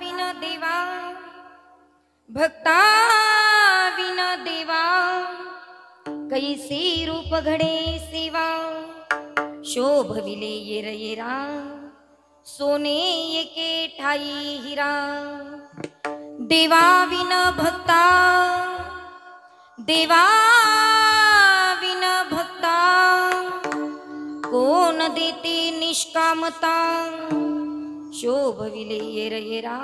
Win देवा भक्ता win देवा कैसे रूप घडे सेवा शोभविले येर येरा सोने एके ठाई हिरा देवा विन भक्ता देवा विन भक्ता कोण देते निष्कामता शोभविले येर येरा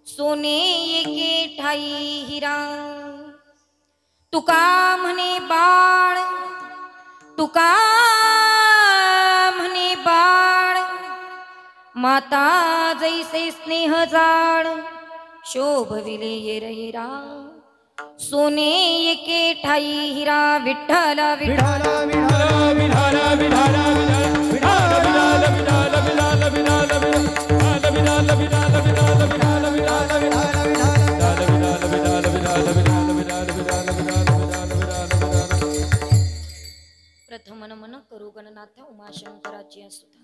सोने एके ठाई हिरा तुका म्हणे बाळ तुका म्हणे बाळ माता जैसे स्नेह जाळ शोभविले येर येरा सोने एके ठाई हिरा विठ्ठल विठ्ठल विठ्ठल विठ्ठल विठ्ठल प्रथम नमन करू गणनाथ उमाशंकराची सुधा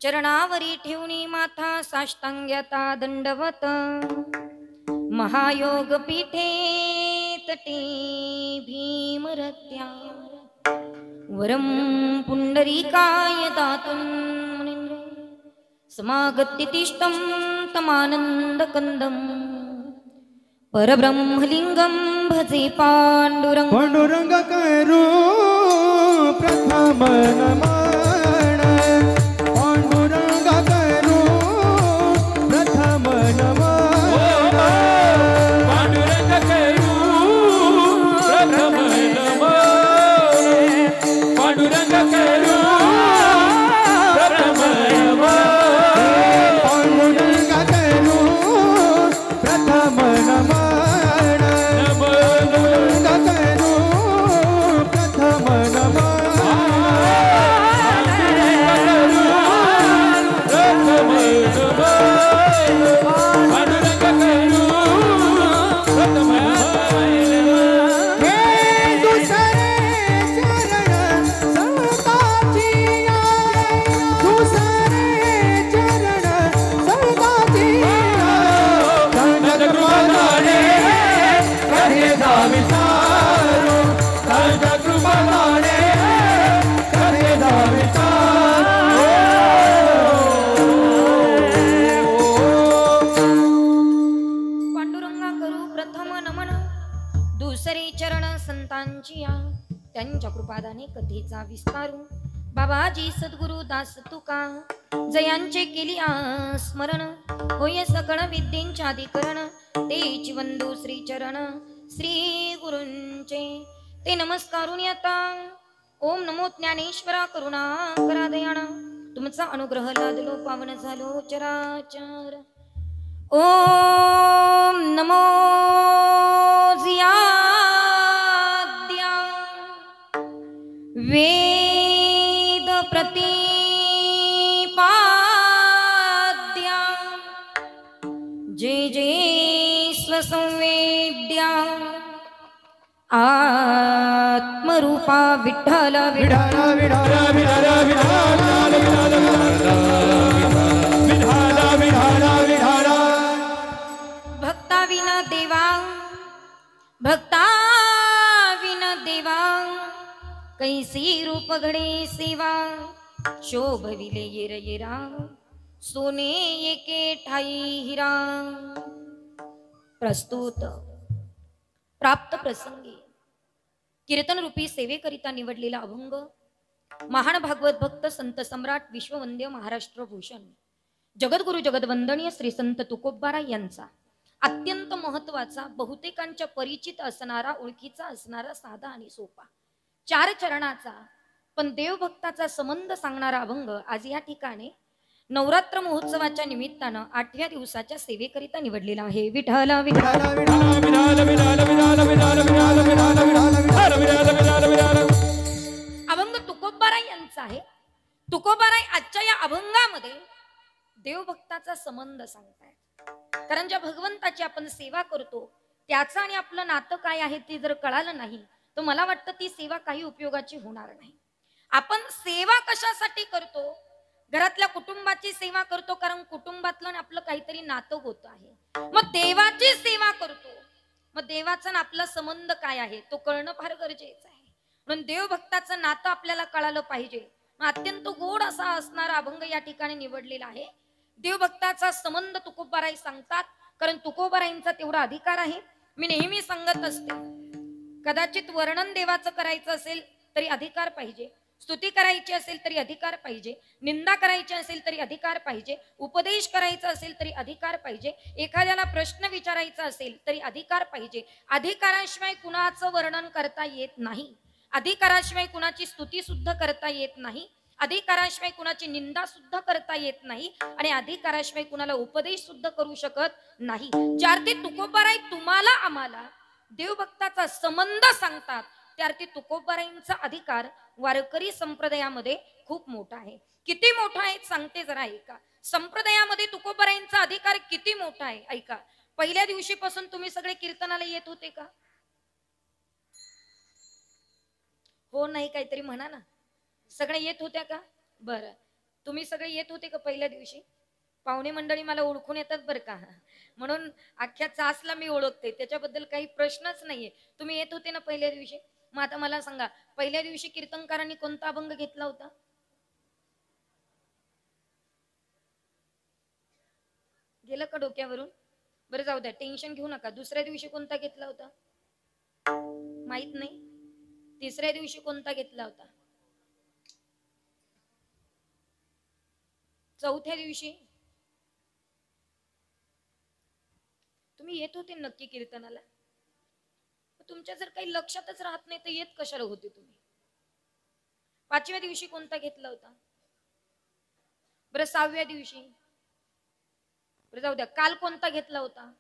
चरणावरी ठेवणी माथा साष्टांग्यता दंडवत महायोग पीठे तटे भीमरत्या वरम पुंडरीकाय दातुं मुनींद्र समागत्य तिष्ठं तमानंदकंदं परब्रह्मलिंगं भजे पांडुरंग पांडुरंग करू प्रथम नमन पांडुरंग करू प्रथम नमन पांडुरंग करू प्रथम नमन पांडुरंग करू प्रथम नमन पांडुरंग करू प्रथम नमन त्यांच्या कृपादाने कथेचा विस्तारू बाबाजी सद्गुरु दास तुका जयांचे केली स्मरण होय सकळ विद्येच्या अधिकरण तेची वंदू श्री चरण श्री गुरूंचे ते नमस्कारून आता ओम नमो ज्ञानेश्वरा करुणा करा दयाण तुमचा अनुग्रह लादलो पावन झालो चराचर ओम नमो जिया वेद प्रतिपाद्या जे जे स्वसंवेद्या आत्मरूपा विठ्ठल विठ्ठल विठ्ठल विठ्ठल विठ्ठल विठ्ठल विठ्ठल भक्ता विना देवा भक्ता विना देवा कैसी रूप घडे सेवा शोभविले येर येरा सोने एके ठाई हिरा प्रस्तुत प्राप्त प्रसंगी कीर्तन रूपी सेवेकरिता निवडलेला अभंग महान भागवत भक्त संत सम्राट विश्ववंद्य महाराष्ट्र भूषण जगद्गुरु जगदवंदनीय श्री संत तुकोबाराय यांचा अत्यंत महत्वाचा बहुतेकांच्या परिचित असणारा ओळखीचा असणारा साधा आणि सोपा 4 चरणाचा पण देवभक्ताचा संबंध सांगणारा अभंग आज या ठिकाणी नवरात्र महोत्सवाच्या निमित्तानं 8व्या दिवसाच्या सेवेकरिता निवडलेला आहे विठ्ठल अभंग तुकोबाराय यांचा आहे तुकोबाराय आजच्या या अभंगामध्ये देवभक्ताचा संबंध सांगतायत कारण ज्या भगवंताची आपण सेवा करतो त्याचं आणि आपलं नातं काय आहे ते जर कळालं नाही तर मला वाटतं ती सेवा काही उपयोगाची होणार नाही। आपण सेवा कशासाठी करतो घरातल्या कुटुंबाची सेवा करतो, कारण कुटुंबातलं आणि आपलं काहीतरी नातं होत आहे. मग देवाची सेवा करतो, मग देवाचा आणि आपला संबंध काय आहे तो कळणं फार गरजेचं आहे. म्हणून देवभक्ताचं नातं आपल्याला कळालं पाहिजे. अत्यंत गोड असा असणारा अभंग या ठिकाणी निवडलेला आहे. देवभक्ताचा संबंध तुकोबाराई सांगतात, कारण तुकोबाराईंचा तेवढा अधिकार आहे. मी नेहमी सांगत असते, कदाचित वर्णन देवाचं करायचं असेल तरी अधिकार पाहिजे, स्तुती करायची असेल तरी अधिकार पाहिजे, निंदा करायची असेल तरी अधिकार पाहिजे, उपदेश करायचा असेल तरी अधिकार पाहिजे, एखाद्याला प्रश्न विचारायचा असेल तरी अधिकार पाहिजे. अधिकाराशिवाय कुणाचं वर्णन करता येत नाही, अधिकाराशिवाय कुणाची स्तुती सुद्धा करता येत नाही, अधिकाराशिवाय कुणाची निंदा सुद्धा करता येत नाही, आणि अधिकाराशिवाय कुणाला उपदेश सुद्धा करू शकत नाही. ज्या अर्थी तुकोबाराई तुम्हाला आम्हाला देवभक्ताचा संबंध सांगतात, त्या अर्थी तुकोबाराईंचा अधिकार वारकरी संप्रदायामध्ये खूप मोठा आहे. किती मोठा आहे सांगते, जरा ऐका. संप्रदायामध्ये तुकोबाराईंचा अधिकार किती मोठा आहे ऐका. पहिल्या दिवशीपासून तुम्ही सगळे कीर्तनाला येत होते का? हो नाही काहीतरी म्हणा ना. सगळे येत होत्या का? बरं, तुम्ही सगळे येत होते का पहिल्या दिवशी? पाहुणे मंडळी मला ओळखून येतात बरं का, म्हणून अख्ख्या चासला मी ओळखते, त्याच्याबद्दल काही प्रश्नच नाहीये. तुम्ही येत होते ना पहिल्या दिवशी? मग आता मला सांगा, पहिल्या दिवशी कीर्तनकारांनी कोणता अभंग घेतला होता? गेलं का डोक्यावरून? बरं जाऊ द्या, टेन्शन घेऊ नका. दुसऱ्या दिवशी कोणता घेतला होता माहित नाही. तिसऱ्या दिवशी कोणता घेतला होता? चौथ्या दिवशी? तुम्ही येत होते नक्की कीर्तनाला? तुमच्या जर काही लक्षातच राहत नाही तर येत कशाला होते तुम्ही? पाचव्या दिवशी कोणता घेतला होता? बरं सहाव्या दिवशी? बरं जाऊ द्या, काल कोणता घेतला होता?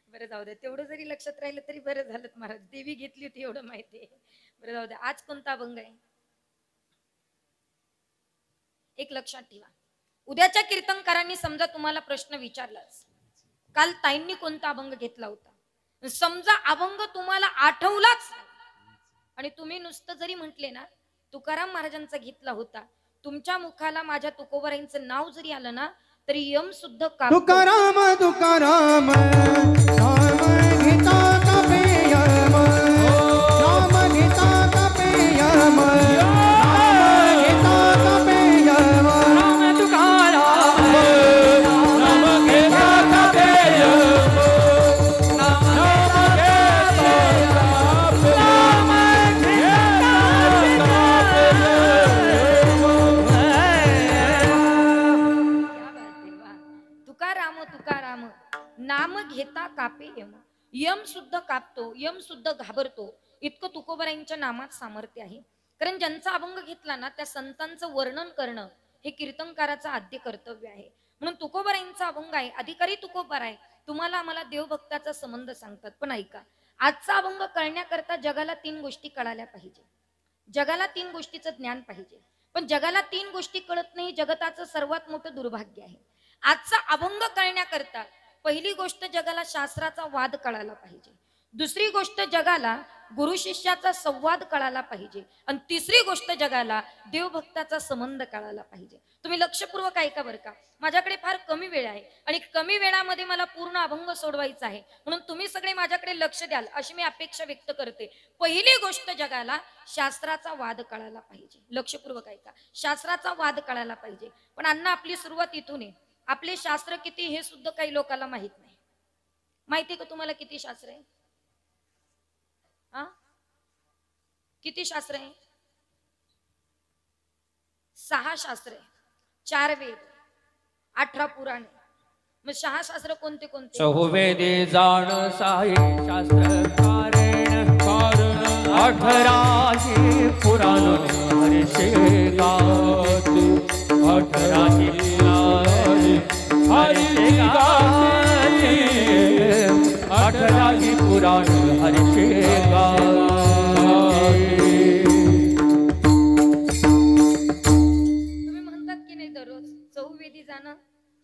बरं जाऊ द्या, तेवढं जरी लक्षात राहिलं तरी बरं झालं महाराज, देवी घेतली होती एवढं माहिती आहे. बरं जाऊ द्या, आज कोणता अभंग आहे? एक लक्षात ठेवा, उद्याच्या कीर्तनकारांनी समजा तुम्हाला प्रश्न विचारलाच, काल ताईंनी कोणता अभंग घेतला होता, समजा अभंग तुम्हाला आठवलाच आणि तुम्ही नुसतं जरी म्हटले ना तुकाराम महाराजांचा घेतला होता, तुमच्या मुखाला माझ्या तुकोबाराईंचं नाव जरी आलं ना तरी यम सुद्धा कापतो. तुकाराम तुकाराम नाम घेता कापे यम, नाम घेता कापे यम, नाम घेता कापे यम, राम तुकाराम नाम घेता कापे यम, नाम घेता कापे यम, नाम घेता तुकाराम तुकाराम नाम घेता कापे यम, यम सुद्धा कापतो, यम सुद्धा घाबरतो. इतकं तुकोबाराईंच्या नामात सामर्थ्य आहे. कारण ज्यांचा अभंग घेतला ना त्या संतांचं वर्णन करणं हे कीर्तनकाराचं आद्य कर्तव्य आहे. म्हणून तुकोबाराईंचा अभंग आहे, अधिकारी तुकोबाराय तुम्हाला आम्हाला देवभक्ताचा संबंध सांगतात. पण ऐका, आजचा अभंग कळण्याकरता जगाला 3 गोष्टी कळाल्या पाहिजे. जगाला 3 गोष्टीचं ज्ञान पाहिजे. पण जगाला 3 गोष्टी कळत नाही, जगताचं सर्वात मोठं दुर्भाग्य आहे. आजचा अभंग कळण्याकरता पहिली गोष्ट जगाला शास्त्राचा वाद कळायला पाहिजे, दुसरी गोष्ट जगाला गुरु शिष्याचा संवाद कळायला पाहिजे, आणि तिसरी गोष्ट जगाला देवभक्ताचा संबंध कळायला पाहिजे. तुम्ही लक्षपूर्वक ऐका बरं का, माझ्याकडे फार कमी वेळ आहे आणि कमी वेळामध्ये मला पूर्ण अभंग सोडवायचा आहे, म्हणून तुम्ही सगळे माझ्याकडे लक्ष द्याल अशी मी अपेक्षा व्यक्त करते. पहिली गोष्ट जगाला शास्त्राचा वाद कळायला पाहिजे. लक्षपूर्वक ऐका, शास्त्राचा वाद कळायला पाहिजे. पण अण्णा आपली सुरुवात इथून आहे. आपले शास्त्र किती हे सुद्धा काही लोकांना माहित नाही. माहिती का तुम्हाला किती शास्त्र आहे? किती शास्त्र आहे? 6 शास्त्र आहे, 4 वेद, 18 पुराणे. मग 6 शास्त्र कोणते कोणते? चहुवेदे जाण साई शास्त्र कारण कारण 18 पुराण हर्षे गाते 18 हर्षे गाते 18 पुराण हर्षे गाते. तुम्ही म्हणतात की नाही दररोज चहुवेदी जाणं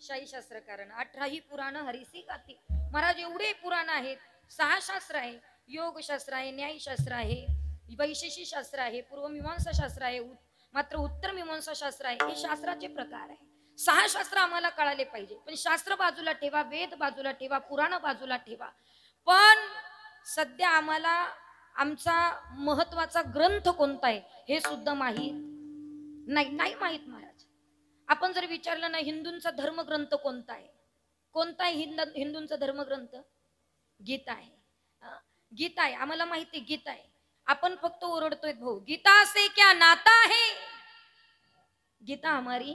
शाही शास्त्र कारण 18 पुराण हरिसी गाती. महाराज एवढे पुराण आहेत, 6 शास्त्र आहे, योग शास्त्र आहे, न्यायशास्त्र आहे, वैशेषिक शास्त्र आहे, पूर्वमीमांसा शास्त्र आहे, मात्र उत्तर मीमांसा शास्त्र आहे. हे शास्त्राचे प्रकार आहे. 6 शास्त्र आम्हाला कळाले पाहिजे. पण शास्त्र बाजूला ठेवा, वेद बाजूला ठेवा, पुराण बाजूला ठेवा. पण सध्या आम्हाला आमचा महत्वाचा ग्रंथ कोणता आहे हे सुद्धा माहीत नाही माहीत महाराज. आपण जर विचारलं ना हिंदूंचा धर्मग्रंथ कोणता आहे, कोणता आहे हिंदूंचा धर्मग्रंथ? गीता आहे. गीता आहे, आम्हाला माहिती आहे गीता आहे. आपण फक्त ओरडतोय भाऊ गीता से क्या नाता है, गीता हमारी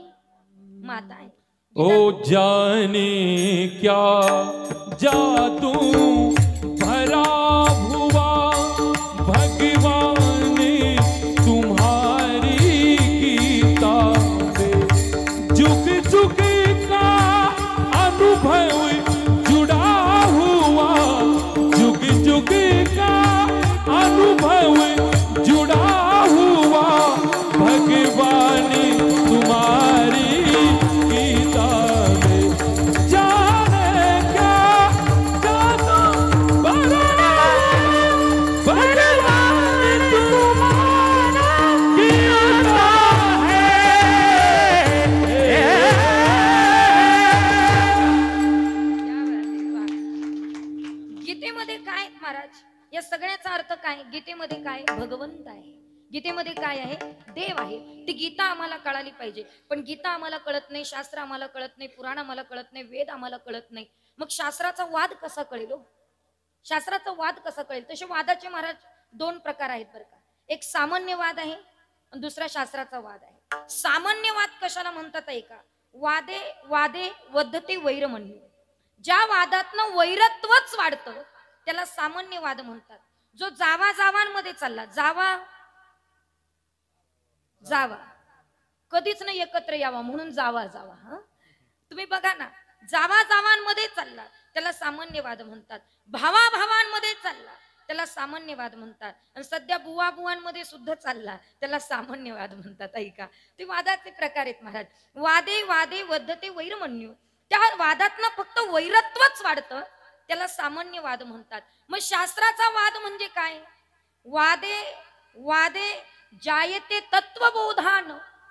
माता है. ओ जाने क्या जादू भरा हुआ भगवान ने तुम्हारी गीता में, जुग जुग का अनुभव जुड़ा हुआ, जुग जुग का अनुभव जुड़ा हुआ, भगवान तुम्हारी गीता में, जाने क्या जादू भरा भगवान तुम्हारा गीता गीतेमध्ये काय महाराज, या सगळ्याचा अर्थ काय? गीतेमध्ये काय? भगवंत आहे. गीतेमध्ये काय आहे? देव आहे. ती गीता आम्हाला कळाली पाहिजे. पण गीता आम्हाला कळत नाही, शास्त्र आम्हाला कळत नाही, पुराण आम्हाला कळत नाही, वेद आम्हाला कळत नाही. मग शास्त्राचा वाद कसा कळेल? शास्त्राचा वाद कसा कळेल? तसे वादाचे महाराज 2 प्रकार आहेत बरं का. एक सामान्य वाद आहे आणि दुसरा शास्त्राचा वाद आहे. सामान्य वाद कशाला म्हणतात ऐका. वादे वादे वद्धते वैरमण्य. ज्या वादातनं वैरत्वच वाढतं त्याला सामान्य वाद म्हणतात. जो जावा जावांमध्ये चालला, जावा जावा कधीच नाही एकत्र यावा म्हणून जावा जावा. तुम्ही बघा ना, जावा जावांमध्ये चालला त्याला सामान्यवाद म्हणतात. भावा भावांमध्ये चालला त्याला सामान्यवाद म्हणतात. आणि सध्या बुवा बुवांमध्ये सुद्धा चालला त्याला सामान्यवाद म्हणतात. ऐका, ते वादाचे प्रकार आहेत महाराज. वादे वादे वद्धते वैरमण्य. त्या वादातनं फक्त वैरत्वच वाढतं त्याला सामान्यवाद म्हणतात. मग शास्त्राचा वाद म्हणजे काय? वादे वादे जायते तत्वबोधान.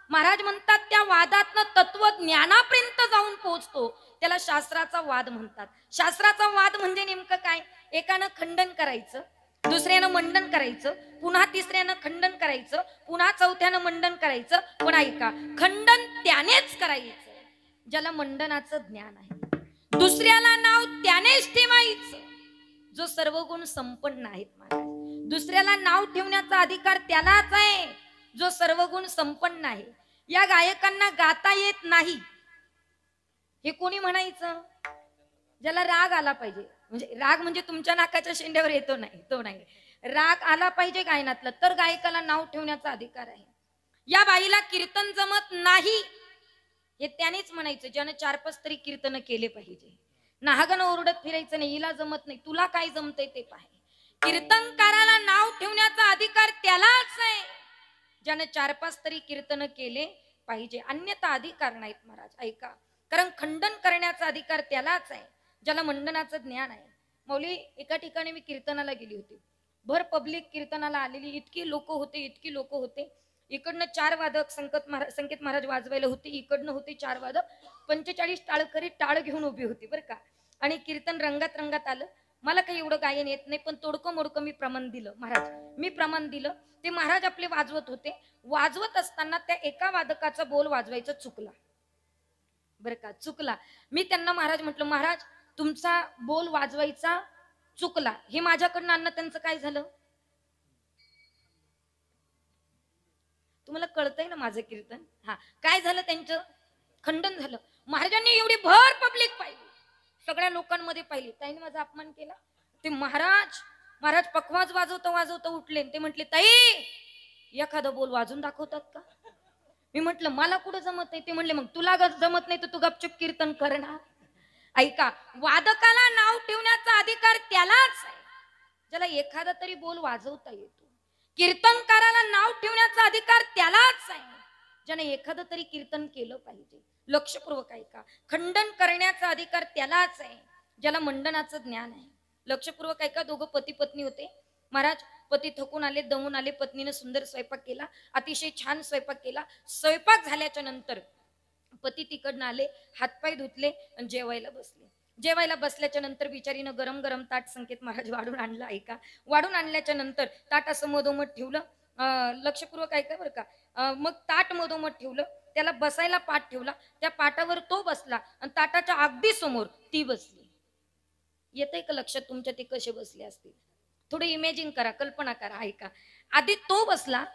महाराज म्हणतात त्या वादातनं तत्वज्ञानापर्यंत जाऊन पोहोचतो त्याला शास्त्राचा वाद म्हणतात. शास्त्राचा वाद म्हणजे नेमकं काय? एकानं खंडन करायचं, दुसऱ्यानं मंडन करायचं, पुन्हा तिसऱ्यानं खंडन करायचं, पुन्हा चौथ्यानं मंडन करायचं. पण ऐका, खंडन त्यानेच करायचं ज्याला मंडनाचं ज्ञान आहे. दुसऱ्याला नाव त्यानेच ठेवायचं जो सर्व गुण संपन्न आहेत महाराज. दुसऱ्याला नाव ठेवण्याचा अधिकार त्यालाच आहे जो सर्व गुण संपन्न आहे. या गायकांना गाता येत नाही हे कोणी म्हणायचं? ज्याला राग आला पाहिजे. म्हणजे राग म्हणजे तुमच्या नाकाच्या शेंड्यावर येतो नाही, तो नाही. राग आला पाहिजे गायनातलं तर गायकाला नाव ठेवण्याचा अधिकार आहे. या बाईला कीर्तन जमत नाही हे त्यानेच म्हणायचं ज्यानं 4-5 तरी कीर्तन केले पाहिजे. नाहगन ओरडत फिरायचं नाही, हिला जमत नाही, तुला काय जमतंय ते पाहे. कीर्तनकाराला नाव ठेवण्याचा अधिकार त्यालाच आहे ज्याने 4-5 तरी कीर्तन केले पाहिजे. अन्यथा अधिकार नाहीत महाराज. ऐका, कारण खंडन करण्याचा अधिकार त्यालाच आहे ज्याला मंडनाचं ज्ञान आहे. मौली, एका ठिकाणी मी कीर्तनाला गेली होती. भर पब्लिक कीर्तनाला आलेली, इतकी लोक होते. इकडनं 4 वादक संकेत महाराज वाजवायला होते, इकडनं होते 4 वादक, 45 टाळकरी टाळ घेऊन उभी होती बरं का. आणि कीर्तन रंगात आलं. मला काही एवढं गायन येत नाही पण तोडकं मोडकं मी प्रमाण दिलं महाराज. मी प्रमाण दिलं. ते महाराज आपले वाजवत होते. वाजवत असताना त्या एका वादकाचा बोल वाजवायचा चुकला बरं का, चुकला. मी त्यांना महाराज म्हटलं, महाराज तुमचा बोल वाजवायचा चुकला. हे माझ्याकडनं आणणं त्यांचं काय झालं? तुम्हाला कळतंय ना माझं कीर्तन? हा, काय झालं? त्यांचं खंडन झालं. महाराजांनी एवढी भर पब्लिक पाहिली, सगळ्या लोकांमध्ये पाहिली. ताईने माझा अपमान केला. ते महाराज पखवाज वाजवता उठले. ते म्हटले, ताई एखादा बोल वाजून दाखवतात का? मी म्हटलं, मला कुठं जमत आहे. ते म्हणले, मग तुला जमत नाही तर तू गपचूप कीर्तन कर ना. ऐका, वादकाला नाव ठेवण्याचा अधिकार त्यालाच आहे ज्याला एखादा तरी बोल वाजवता येतो. कीर्तनकाराला नाव ठेवण्याचा अधिकार त्यालाच आहे ज्याने एखादं तरी कीर्तन केलं पाहिजे. लक्षपूर्वक ऐका, खंडन करण्याचा अधिकार त्यालाच आहे ज्याला मंडनाचं ज्ञान आहे. लक्षपूर्वक ऐका, दोघं पती पत्नी होते. महाराज पती थकून आले, दमून आले, पत्नीने सुंदर स्वयंपाक केला, अतिशय छान स्वयंपाक केला. स्वयंपाक झाल्याच्या नंतर पती तिकडनं आले, हातपाय धुतले आणि जेवायला बसले. जेवायला बसल्याच्या नंतर बिचारीनं गरम गरम ताट संकेत महाराज वाढून आणलं. ऐका, वाढून आणल्याच्या नंतर ताट असं मधोमध ठेवलं, लक्षपूर्वक ऐका बरं का. मग ताट मधोमध ठेवलं, त्याला बसायला पाठ ठेवला, त्या पाटावर तो बसला आणि ताटाच्या अगदी समोर ती बसली. येतंय का लक्षात तुमच्या ते कसे बसले असतील? थोडं इमॅजिन करा, कल्पना करा. ऐका, आधी तो बसला,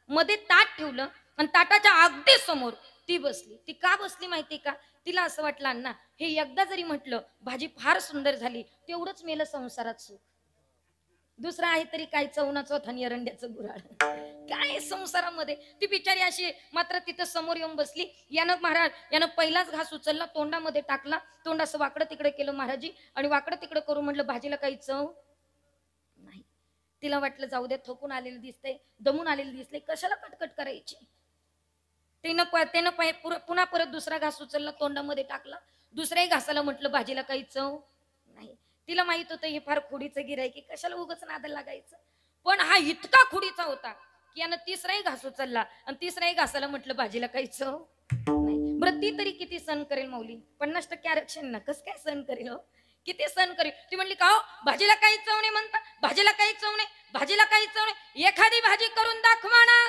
मध्ये ताट ठेवलं आणि ताटाच्या अगदी समोर ती बसली. ती का बसली माहिती का? तिला असं वाटलं अण्णा हे एकदा जरी म्हटलं भाजी फार सुंदर झाली तेवढंच मेलं संसारात सुख, दुसरं आहे तरी काय चवणाचं थानी एरंड्याचं गुराळ काय संसारामध्ये. ती बिचारी अशी मात्र तिथं समोर येऊन बसली. यानं महाराज यानं पहिलाच घास उचलला, तोंडामध्ये टाकला, तोंड असं वाकडं तिकडे केलं महाराजी आणि वाकडं तिकडं करून म्हटलं भाजीला काही चव नाही. तिला वाटलं जाऊ दे, थकून आलेलं दिसतंय, दमून आलेलं दिसतंय, कशाला कटकट करायची. त्यानं पुन्हा परत दुसरा घास उचलला, तोंडामध्ये टाकला, दुसऱ्याही घासाला म्हटलं भाजीला काही चव नाही. तिला माहित होतं हे फार खोडीचं गिराय की कशाला उगाच नादाला लागायचं. पण हा इतका खोडीचा होता की यानं तिसराही घास उचलला आणि तिसऱ्याही घासाला म्हटलं भाजीला काही चव नाही. बरं ती तरी किती सहन करेल माऊली? 50% आरक्षण ना, कस काय सहन करेल हो? किती सहन करेल? ती म्हणली का हो भाजीला काही चव नाही म्हणता, भाजीला काही चव नाही, भाजीला काही चव नाही, एखादी भाजी करून दाखवा ना.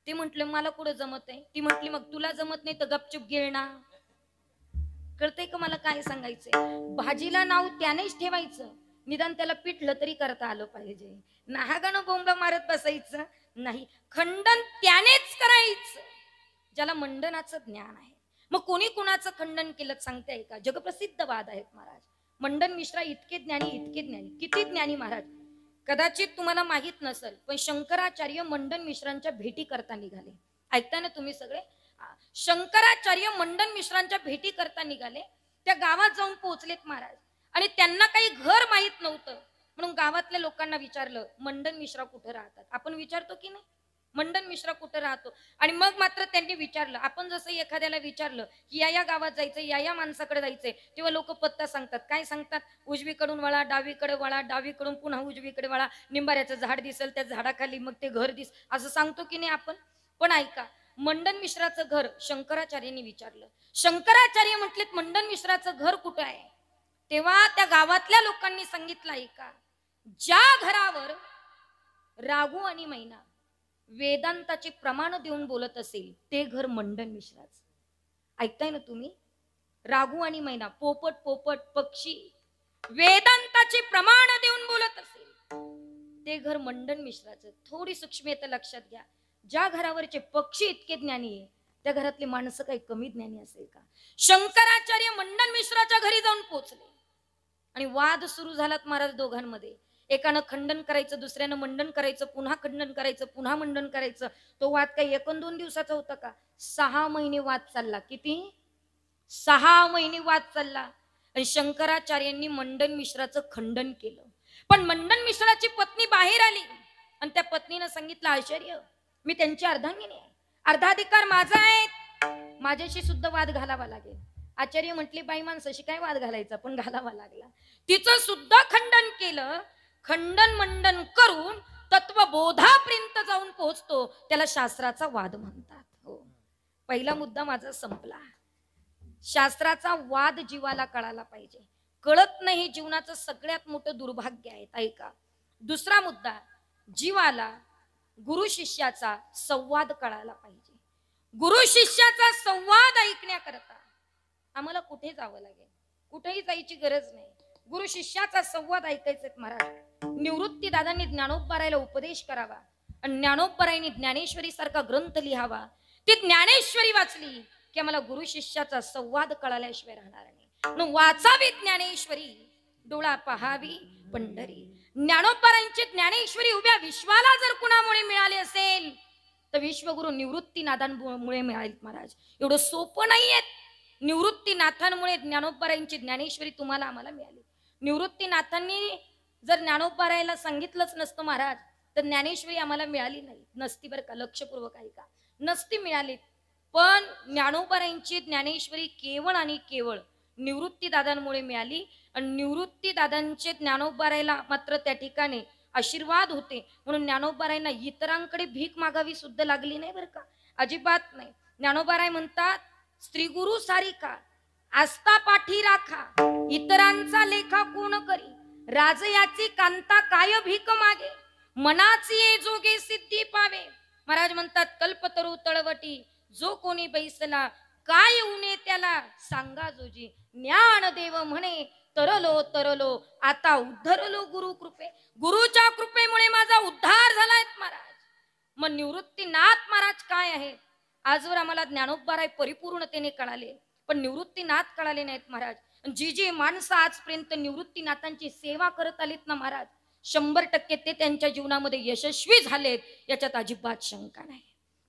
ते म्हटलं मला कुठं जमत आहे. ती म्हटली मग तुला जमत नाही तर गपचूप गिळणा. कळतंय का मला काय सांगायचंय? भाजीला नाव त्यानेच ठेवायचं, निदान त्याला पिठलं तरी करता आलं पाहिजे. नाहागानं बोंबला मारत बसायचं नाही. खंडन त्यानेच करायचं ज्याला मंडनाचं ज्ञान आहे. मग कोणी कुणाचं खंडन केलं सांगते का? जगप्रसिद्ध वाद आहेत महाराज. मंडन मिश्रा इतके ज्ञानी, इतके ज्ञानी, किती ज्ञानी महाराज. कदाचित तुम्हाला माहित नसेल पण शंकराचार्य मंडन मिश्रांच्या भेटी करता निघाले. ऐकताय ना तुम्ही सगळे? शंकराचार्य मंडन मिश्रांच्या भेटी करता निघाले. त्या गावात जाऊन पोहोचलेत महाराज आणि त्यांना काही घर माहित नव्हतं म्हणून गावातल्या लोकांना विचारलं मंडन मिश्रा कुठे राहतात. आपण विचारतो की नाही मंडन मिश्रा कुठे राहतो? आणि मग मात्र त्यांनी विचारलं, आपण जसं एखाद्याला विचारलं की या गावात जायचं, या माणसाकडे जायचंय, तेव्हा लोक पत्ता सांगतात. काय सांगतात? उजवीकडून वळा, डावीकडे वळा, डावीकडून पुन्हा उजवीकडे वळा, निंबाऱ्याचं झाड दिसेल त्या झाडाखाली मग ते घर दिस, असं सांगतो की नाही आपण? पण ऐका, मंडन मिश्राचं घर शंकराचार्यांनी विचारलं. शंकराचार्य म्हटलेत मंडन मिश्राचं घर कुठं आहे? तेव्हा त्या गावातल्या लोकांनी सांगितलं, ऐका, ज्या घरावर राघू आणि मैना वेदांताचे प्रमाण देऊन बोलत असेल ते घर मंडन मिश्राचं. ऐकताय ना तुम्ही? राघू आणि मैना, पोपट पोपट पक्षी वेदांताचे प्रमाण देऊन बोलत असेल ते घर मंडन मिश्राचं. थोडी सूक्ष्मता लक्षात घ्या. ज्या घरावरचे पक्षी इतके ज्ञानी आहे त्या घरातली माणसं काही कमी ज्ञानी असेल का? शंकराचार्य मंडन मिश्राच्या घरी जाऊन पोहोचले आणि वाद सुरू झालात महाराज दोघांमध्ये. एकानं खंडन करायचं, दुसऱ्यानं मंडन करायचं, पुन्हा खंडन करायचं, पुन्हा मंडन करायचं. तो वाद काही 1-2 दिवसाचा होता का? 6 महिने वाद चालला. किती? 6 महिने वाद चालला. आणि शंकराचार्यांनी मंडन मिश्राचं खंडन केलं. पण मंडन मिश्राची पत्नी बाहेर आली आणि त्या पत्नीनं सांगितलं, आचार्य मी त्यांची अर्धांगिनी आहे, अर्धाधिकार माझा आहे, माझ्याशी सुद्धा वाद घालावा लागेल. आचार्य म्हटले बाई माणसाशी काय वाद घालायचा, पण घालावा लागला. तिचं सुद्धा खंडन केलं. खंडन मंडन करून तत्वबोधापर्यंत जाऊन पोहोचतो त्याला शास्त्राचा वाद म्हणतात. हो, पहिला मुद्दा माझा संपला. शास्त्राचा वाद जीवाला कळाला पाहिजे. कळत नाही, जीवनाचं सगळ्यात मोठं दुर्भाग्य आहे. ऐका, दुसरा मुद्दा, जीवाला गुरु शिष्याचा संवाद कळायला पाहिजे. गुरु शिष्याचा संवाद ऐकण्याकरता आम्हाला कुठे जावं लागेल? कुठेही जायची गरज नाही. गुरु शिष्याचा संवाद ऐकायचा महाराज. निवृत्ती दादांनी ज्ञानोबरायला उपदेश करावा आणि ज्ञानोबरायांनी ज्ञानेश्वरी सारखा ग्रंथ लिहावा. ती ज्ञानेश्वरी वाचली की आम्हाला गुरु शिष्याचा संवाद कळाल्याशिवाय राहणार नाही. म्हणून वाचावी ज्ञानेश्वरी, डोळा पहावी पंढरी. ज्ञानोबरायांची ज्ञानेश्वरी उभ्या विश्वाला जर कुणामुळे मिळाली असेल तर विश्वगुरु निवृत्तीनाथांमुळे मिळाली महाराज. एवढं सोपं नाहीये. निवृत्तीनाथांमुळे ज्ञानोबरायांची ज्ञानेश्वरी तुम्हाला आम्हाला मिळाली. निवृत्तीनाथांनी जर ज्ञानोबरायला सांगितलंच नसतं महाराज तर ज्ञानेश्वरी आम्हाला मिळाली नाही नसती. बरं का, लक्षपूर्वक ऐका, नसती मिळाली. पण ज्ञानोबरायांची ज्ञानेश्वरी केवळ आणि केवळ निवृत्ती दादांमुळे मिळाली. आणि निवृत्ती दादांचे ज्ञानोबारायला मात्र त्या ठिकाणी आशीर्वाद होते, म्हणून ज्ञानोबारायांना इतरांकडे भीक मागावी सुद्धा लागली नाही बरं का, अजिबात नाही. ज्ञानोबाराय म्हणतात, स्त्री गुरु सारिका आस्था पाठी राखा, इतरांचा लेखा कोण करी, राजयाची कांता काय भीक मागे, मनाची ये जोगे सिद्धी पावे. महाराज म्हणतात, कल्पतरू तळवटी जो कोणी बैसला, काय उणे त्याला सांगा जोजी, ज्ञानदेव म्हणे तरलो तरलो आता उद्धरलो गुरु कृपे. गुरुच्या कृपेमुळे माझा उद्धार झालाय महाराज. मग निवृत्तीनाथ महाराज काय आहेत, आजवर आम्हाला ज्ञानोबाराय परिपूर्णतेने कळाले, पण निवृत्तीनाथ कळाले नाहीत महाराज. जी जी माणसं आजपर्यंत निवृत्तीनाथांची सेवा करत आलीत ना महाराज, 100% ते त्यांच्या जीवनामध्ये यशस्वी झालेत, याच्यात अजिबात शंका नाही.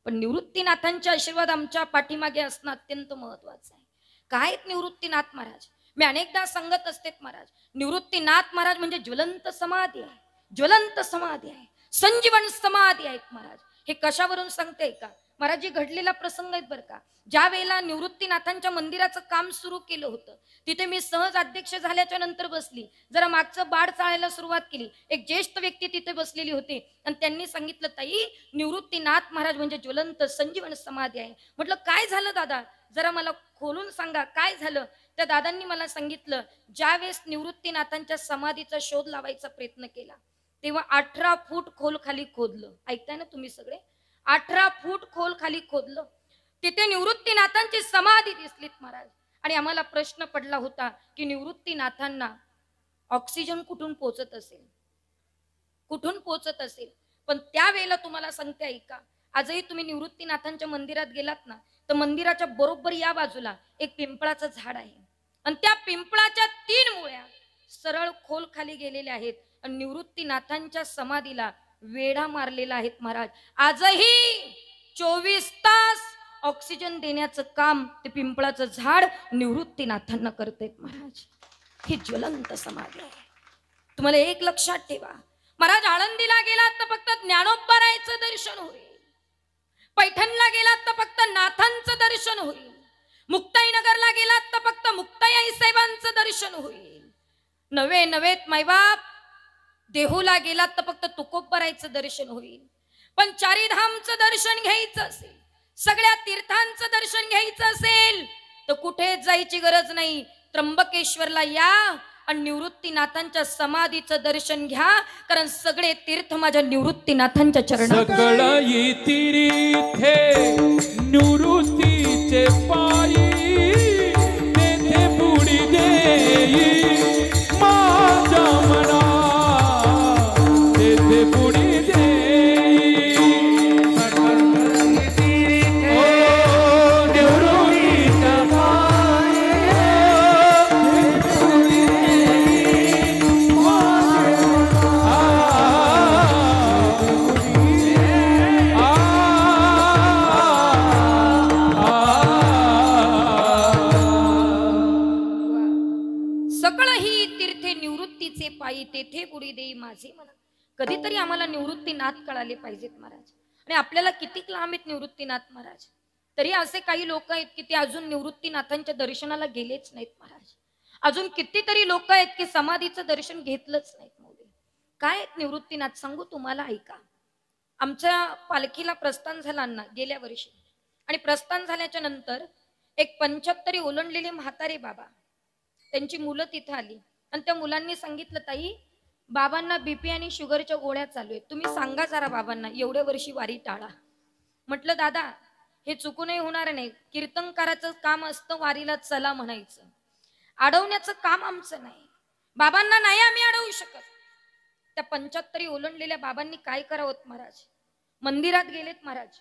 पण निवृत्तीनाथांचे आशीर्वाद आमच्या पाठीमागे असणं अत्यंत महत्वाचं आहे. काय निवृत्तीनाथ महाराज, मी अनेकदा सांगत असते महाराज, निवृत्तीनाथ महाराज म्हणजे ज्वलंत समाधी आहे, ज्वलंत समाधी आहे, संजीवन समाधी आहेत महाराज. हे कशावरून सांगते का महाराज, जी घडलेला प्रसंग आहेत बरं का. ज्या वेळेला निवृत्तीनाथांच्या मंदिराचं काम सुरू केलं होतं, तिथे मी सहज अध्यक्ष झाल्याच्या नंतर बसली, जरा मागचं बाळ चाळायला सुरुवात केली. एक ज्येष्ठ व्यक्ती तिथे बसलेली होती आणि त्यांनी सांगितलं, ताई निवृत्तीनाथ महाराज म्हणजे ज्वलंत संजीवन समाधी आहे. म्हटलं काय झालं दादा, जरा मला खोलून सांगा काय झालं. त्या दादांनी मला सांगितलं, ज्यावेळेस निवृत्तीनाथांच्या समाधीचा शोध लावायचा प्रयत्न केला, तेव्हा 18 फूट खोल खाली खोदलं. ऐकताय ना तुम्ही सगळे, 18 फूट खोल खाली खोदलं, तिथे निवृत्तीनाथांची समाधी दिसलीत महाराज. आणि आम्हाला प्रश्न पडला होता की निवृत्तीनाथांना ऑक्सिजन कुठून पोचत असेल, कुठून पोचत असेल. पण त्यावेळेला तुम्हाला सांगते ऐका, आजही तुम्ही निवृत्तीनाथांच्या मंदिरात गेलात ना, तर मंदिराच्या बरोबर या बाजूला एक पिंपळाचं झाड आहे आणि त्या पिंपळाच्या 3 मुळ्या सरळ खोल खाली गेलेल्या आहेत आणि निवृत्तीनाथांच्या समाधीला वेढा मारलेला आहेत महाराज. आजही 24 तास ऑक्सिजन देण्याचं काम ते पिंपळाचं झाड निवृत्तीनाथांना करते महाराज. ही ज्वलंत समाधी आहे. तुम्हाला एक लक्षात ठेवा महाराज, आळंदीला गेलात तर फक्त ज्ञानोबारायचं दर्शन होईल, पैठणला गेलात तर फक्त नाथांचं दर्शन होईल, मुक्ताईनगरला गेलात तर फक्त मुक्ताई साहेबांचं दर्शन होईल, नवे नवेत मायबाप देहूला गेलात तर फक्त तुकोबारायचं दर्शन होईल. पण चारीधामचं दर्शन घ्यायचं असेल, सगळ्या तीर्थांचं दर्शन घ्यायचं असेल तर कुठे जायची गरज नाही, त्र्यंबकेश्वरला या आणि निवृत्तीनाथांच्या समाधीचं दर्शन घ्या, कारण सगळे तीर्थ माझ्या निवृत्तीनाथांच्या चरणात. सगळं तीर्थे निवृत्तीचे पायी, तेथे बुडी देई माझ्या मना, तेथे बुडी देई. पायी तेथे बुडी देई माझे मन. कधीतरी आम्हाला निवृत्तीनाथ कळाले पाहिजेत महाराज. आणि आपल्याला किती लांब आहेत निवृत्तीनाथ महाराज, तरी असे काही लोक आहेत की ते अजून निवृत्तीनाथांच्या दर्शनाला गेलेच नाहीत महाराज. अजून कितीतरी लोक आहेत की समाधीचं दर्शन घेतलंच नाहीत. मोदी काय निवृत्तीनाथ सांगू तुम्हाला, ऐका. आमच्या पालखीला प्रस्थान झालं ना गेल्या वर्षी, आणि प्रस्थान झाल्याच्या नंतर एक 75 ओलांडलेले म्हातारे बाबा, त्यांची मुलं तिथे आली आणि त्या मुलांनी सांगितलं, ताई बाबांना बीपी आणि शुगरच्या गोळ्या चालू आहेत, तुम्ही सांगा जरा बाबांना एवढ्या वर्षी वारी टाळा. म्हटलं दादा हे चुकूनही होणार नाही, कीर्तनकाराचं काम असतं वारीला चला म्हणायचं, अडवण्याचं काम आमचं नाही. बाबांना नाही आम्ही अडवू शकत. त्या 75 ओलांडलेल्या बाबांनी काय करावं महाराज, मंदिरात गेलेत महाराज,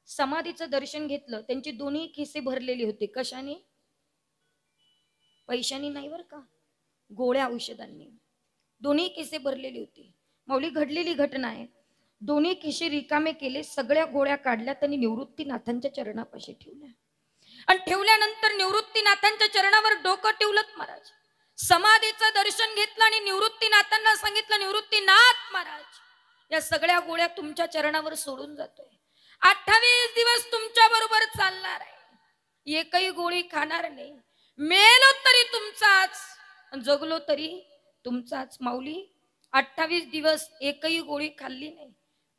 समाधीचं दर्शन घेतलं, त्यांची दोन्ही खिसे भरलेली होते. कशाने? पैशानी नाही बर का, गोळ्या औषधांनी दोन्ही खिसे भरलेली होती. माऊली घडलेली घटना आहे. दोन्ही खिसे रिकामे केले, सगळ्या गोळ्या काढल्या, त्यांनी निवृत्तीनाथांच्या चरणापाशी ठेवल्या आणि ठेवल्यानंतर निवृत्तीनाथांच्या चरणावर डोकं ठेवलं महाराज. समाधीचं दर्शन घेतलं आणि निवृत्तीनाथांना सांगितलं, निवृत्तीनाथ महाराज या सगळ्या गोळ्या तुमच्या चरणावर सोडून जातोय, 28 दिवस तुमच्या बरोबर चालणार आहे, एकही गोळी खाणार नाही. मेलो तरी तुमचाच आणि जगलो तरी तुमचाच. माऊली 28 दिवस एकही गोळी खाल्ली नाही.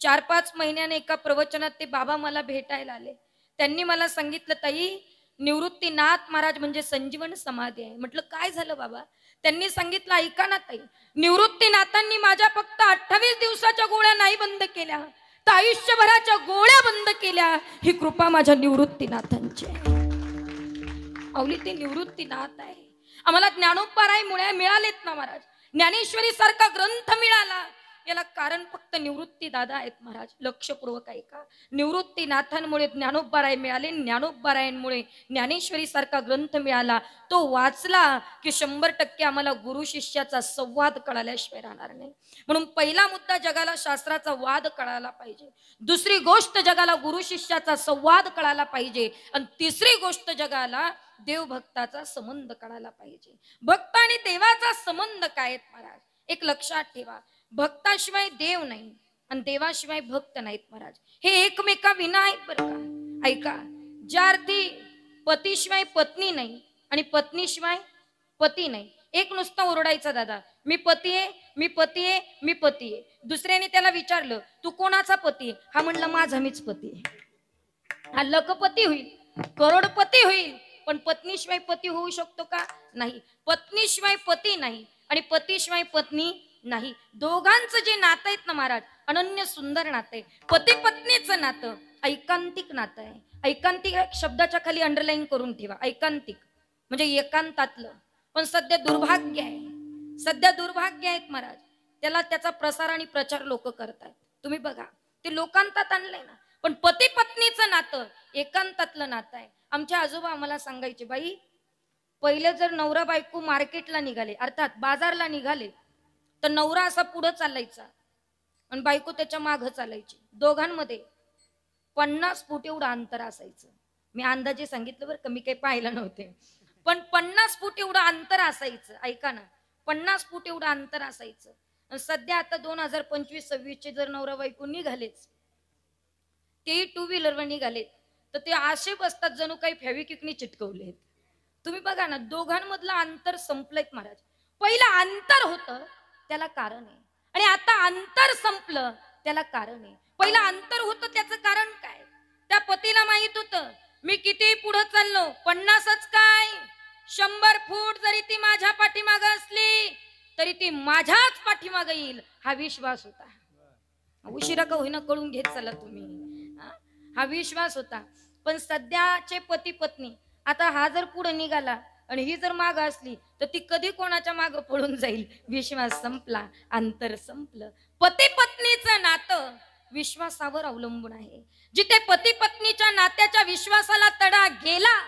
4-5 महिन्याने एका प्रवचनात ते बाबा मला भेटायला आले. त्यांनी मला सांगितलं, ताई निवृत्तीनाथ महाराज म्हणजे संजीवन समाधी आहे. म्हटलं काय झालं बाबा? त्यांनी सांगितलं, ऐका ना ताई, निवृत्तीनाथांनी माझ्या फक्त 28 दिवसाच्या गोळ्या नाही बंद केल्या, तर आयुष्यभराच्या गोळ्या बंद केल्या. ही कृपा माझ्या निवृत्तीनाथांची आहे. माऊली ते निवृत्तीनाथ आहे. आम्हाला ज्ञानोपारायमुळे मिळालेत ना महाराज. ज्ञानेश्वरी सारखा ग्रंथ मिळाला, याला कारण फक्त निवृत्ती दादा आहेत महाराज. लक्षपूर्वक ऐका. निवृत्तीनाथांमुळे ज्ञानोपाराय मिळाले, ज्ञानोपारायणमुळे ज्ञानेश्वरी सारखा ग्रंथ मिळाला. तो वाचला की 100% आम्हाला गुरु शिष्याचा संवाद कळाल्याशिवाय राहणार नाही. म्हणून पहिला मुद्दा, जगाला शास्त्राचा वाद कळायला पाहिजे. दुसरी गोष्ट, जगाला गुरु शिष्याचा संवाद कळायला पाहिजे. आणि तिसरी गोष्ट, जगाला देवभक्ताचा संबंध कळायला पाहिजे. भक्त आणि देवाचा संबंध काय आहेत महाराज? एक लक्षात ठेवा, भक्ताशिवाय देव नाही आणि देवाशिवाय भक्त नाहीत महाराज. हे एकमेका विना आहेत बरं का. ऐका, ज्या अर्थी पतीशिवाय पत्नी नाही आणि पत्नीशिवाय पती नाही. एक नुसता ओरडायचा, दादा मी पती आहे, मी पती आहे, मी पती आहे. दुसऱ्याने त्याला विचारलं, तू कोणाचा पती? हा म्हणला, माझा मीच पती आहे. हा लखपती होईल, करोडपती होईल, पण पत्नीशिवाय पती होऊ शकतो का? नाही. पत्नीशिवाय पती नाही आणि पतीशिवाय पत्नी नाही. दोघांचं जे नातं आहेत ना महाराज, अनन्य सुंदर नातं आहे. पती पत्नीचं नातं ऐकांतिक नातं आहे. ऐकांतिक शब्दाच्या खाली अंडरलाईन करून ठेवा. ऐकांतिक म्हणजे एकांतातलं. पण सध्या दुर्भाग्य आहे, सध्या दुर्भाग्य आहेत महाराज. त्याचा प्रसार आणि प्रचार लोक करतात. तुम्ही बघा, ते लोकांतात आणलंय ना. पण पती पत्नीचं नातं एकांतातलं नातं आहे. आमचे आजोबा आम्हाला सांगायचे, बाई पहिले जर नवरा बायको मार्केटला निघाले, अर्थात बाजारला निघाले, तर नवरा असा पुढं चालायचा आणि बायको त्याच्या मागं चालायची. दोघांमध्ये 50 फूट एवढं अंतर असायचं. मी अंदाजे सांगितलं बरं का, मी काही पाहिलं नव्हते, पण 50 फूट एवढं अंतर असायचं. ऐका ना, 50 फूट एवढं अंतर असायचं. आणि सध्या आता 2025-26 जर नवरा बायको निघालेच, तेही 2 व्हीलरवर निघालेत, तर ते असे बसतात जणू काही फेविक्विकनी चिटकवलेत. तुम्ही बघा ना, दोघांमधलं अंतर संपलंय महाराज. पहिलं अंतर होतं त्याला कारण आहे, आणि आता अंतर संपलं त्याला कारण आहे. पहिलं अंतर होतं त्याचं कारण काय? त्या पतीला माहित होतं, मी किती पुढे चाललो, 50च काय 100 फूट जरी ती माझ्या पाठीमाग असली तरी ती माझ्याच पाठीमाग येईल, हा विश्वास होता. उशिरा का होईना कळून घेत चला तुम्ही, हा विश्वास होता. पण सध्याचे पती पत्नी, आता हा जर पुढे निघाला आणि ही जर माग असली तर ती कधी कोणाच्या माग पळून जाईल. विश्वास संपला, अंतर संपलं. पती पत्नीचं नातं विश्वासावर अवलंबून आहे. जिथे पती पत्नीच्या नात्याच्या विश्वासाला तडा गेला,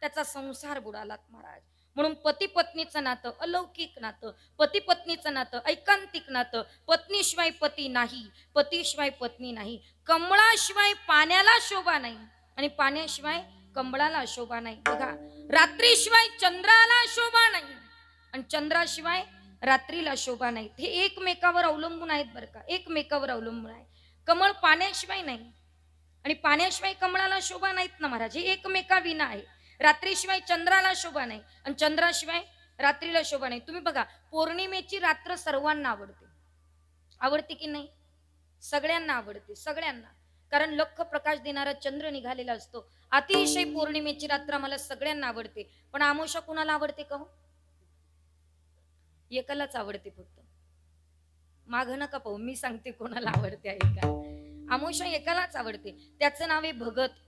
त्याचा संसार बुडालात महाराज. म्हणून पती पत्नीचं नातं अलौकिक नातं, पती पत्नीचं नातं ऐकांतिक नातं. पत्नीशिवाय पती नाही, पतीशिवाय पत्नी नाही. कमळाशिवाय पाण्याला शोभा नाही आणि पाण्याशिवाय कमळाला शोभा नाही. बघा, रात्रीशिवाय चंद्राला शोभा नाही आणि चंद्राशिवाय रात्रीला शोभा नाही. हे एकमेकावर अवलंबून आहेत बरं का, एकमेकावर अवलंबून आहे. कमळ पाण्याशिवाय नाही आणि पाण्याशिवाय कमळाला शोभा नाहीत ना महाराज. हे एकमेका विना आहे. रात्रीशिवाय चंद्राला शोभा नाही आणि चंद्राशिवाय रात्रीला शोभा नाही. तुम्ही बघा, पौर्णिमेची रात्र सर्वांना आवडते, आवडते की नाही? सगळ्यांना आवडते, सगळ्यांना. कारण लख प्रकाश देणारा चंद्र निघालेला असतो. अतिशय पौर्णिमेची रात्र मला सगळ्यांना आवडते. पण अमावस्या कुणाला आवडते का हो? एकालाच आवडते फक्त. माग नका पाहू, मी सांगते कोणाला आवडते आहे का. अमावस्या एकालाच आवडते, त्याचं नाव आहे भगत.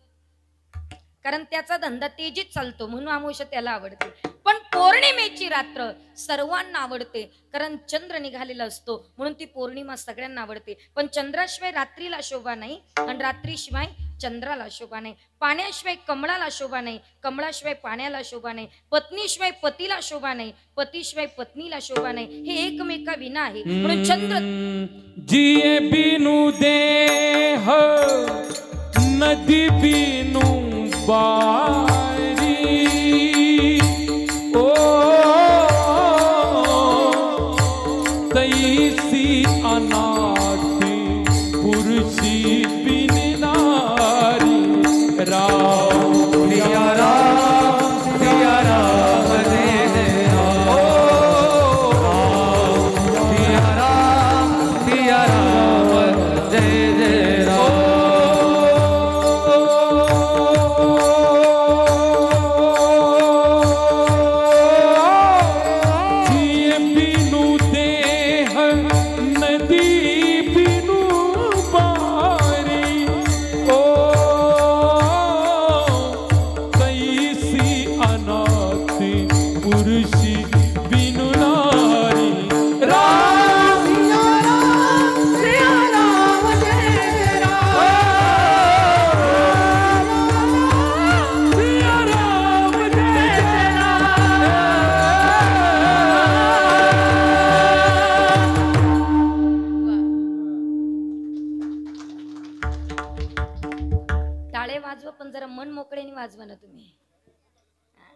कारण त्याचा धंदा तेजीत चालतो म्हणून अमावस्या त्याला आवडते. पण पौर्णिमेची रात्र सर्वांना आवडते, कारण चंद्र निघालेला असतो म्हणून ती पौर्णिमा सगळ्यांना आवडते. पण चंद्राशिवाय रात्रीला शोभा नाही आणि रात्रीशिवाय चंद्राला शोभा नाही. पाण्याशिवाय कमळाला शोभा नाही, कमळाशिवाय पाण्याला शोभा नाही. पत्नीशिवाय पतीला शोभा नाही, पतीशिवाय पत्नीला शोभा नाही. हे एकमेका विना आहे. म्हणून चंद्र जिये बिनु देह नदी बिनु बारी, ओ तैसी अनाथी पुरुषी बिन नारी. राम सिया राम, सिया राम. वाजवा, पण जरा मन मोकळ्याने वाजवा ना तुम्ही. हा?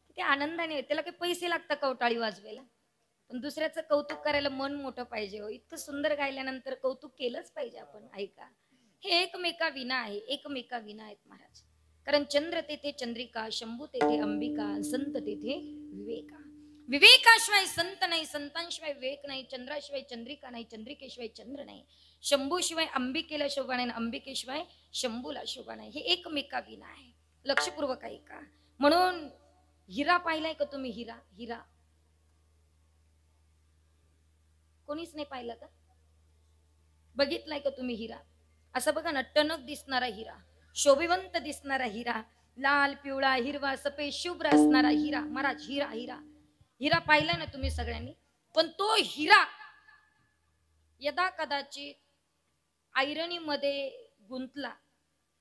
किती आनंदाने, त्याला काही पैसे लागतात का टाळी वाजवायला? पण दुसऱ्याचं कौतुक करायला मन मोठं पाहिजे हो. इतकं सुंदर गायल्यानंतर कौतुक केलंच पाहिजे आपण. ऐका, हे एकमेका विना आहे, एकमेका विना आहेत महाराज. कारण चंद्र तेथे चंद्रिका, शंभू तेथे अंबिका, संत तेथे विवेका. विवेकाशिवाय संत नाही, संतांशिवाय विवेक नाही, चंद्राशिवाय चंद्रिका नाही, चंद्रिकेशिवाय चंद्र नाही, शंभूशिवाय अंबिकेला शोभा नाही, अंबिकेशिवाय शंभूला शोभा नाही. हे एकमेका विना आहे. लक्षपूर्वक ऐका. म्हणून हिरा पाहिलाय का तुम्ही? हिरा, हिरा कोणीच नाही पाहिलं का? बघितलाय का तुम्ही हिरा? असं बघा ना, टणक दिसणारा हिरा, शोभिवंत दिसणारा हिरा, लाल पिवळा हिरवा सफेद शुभ्र असणारा हिरा. महाराज हिरा, हिरा, हिरा पाहिलाय ना तुम्ही सगळ्यांनी. पण तो हिरा यदा कदाचित आयरनी मध्ये गुंतला,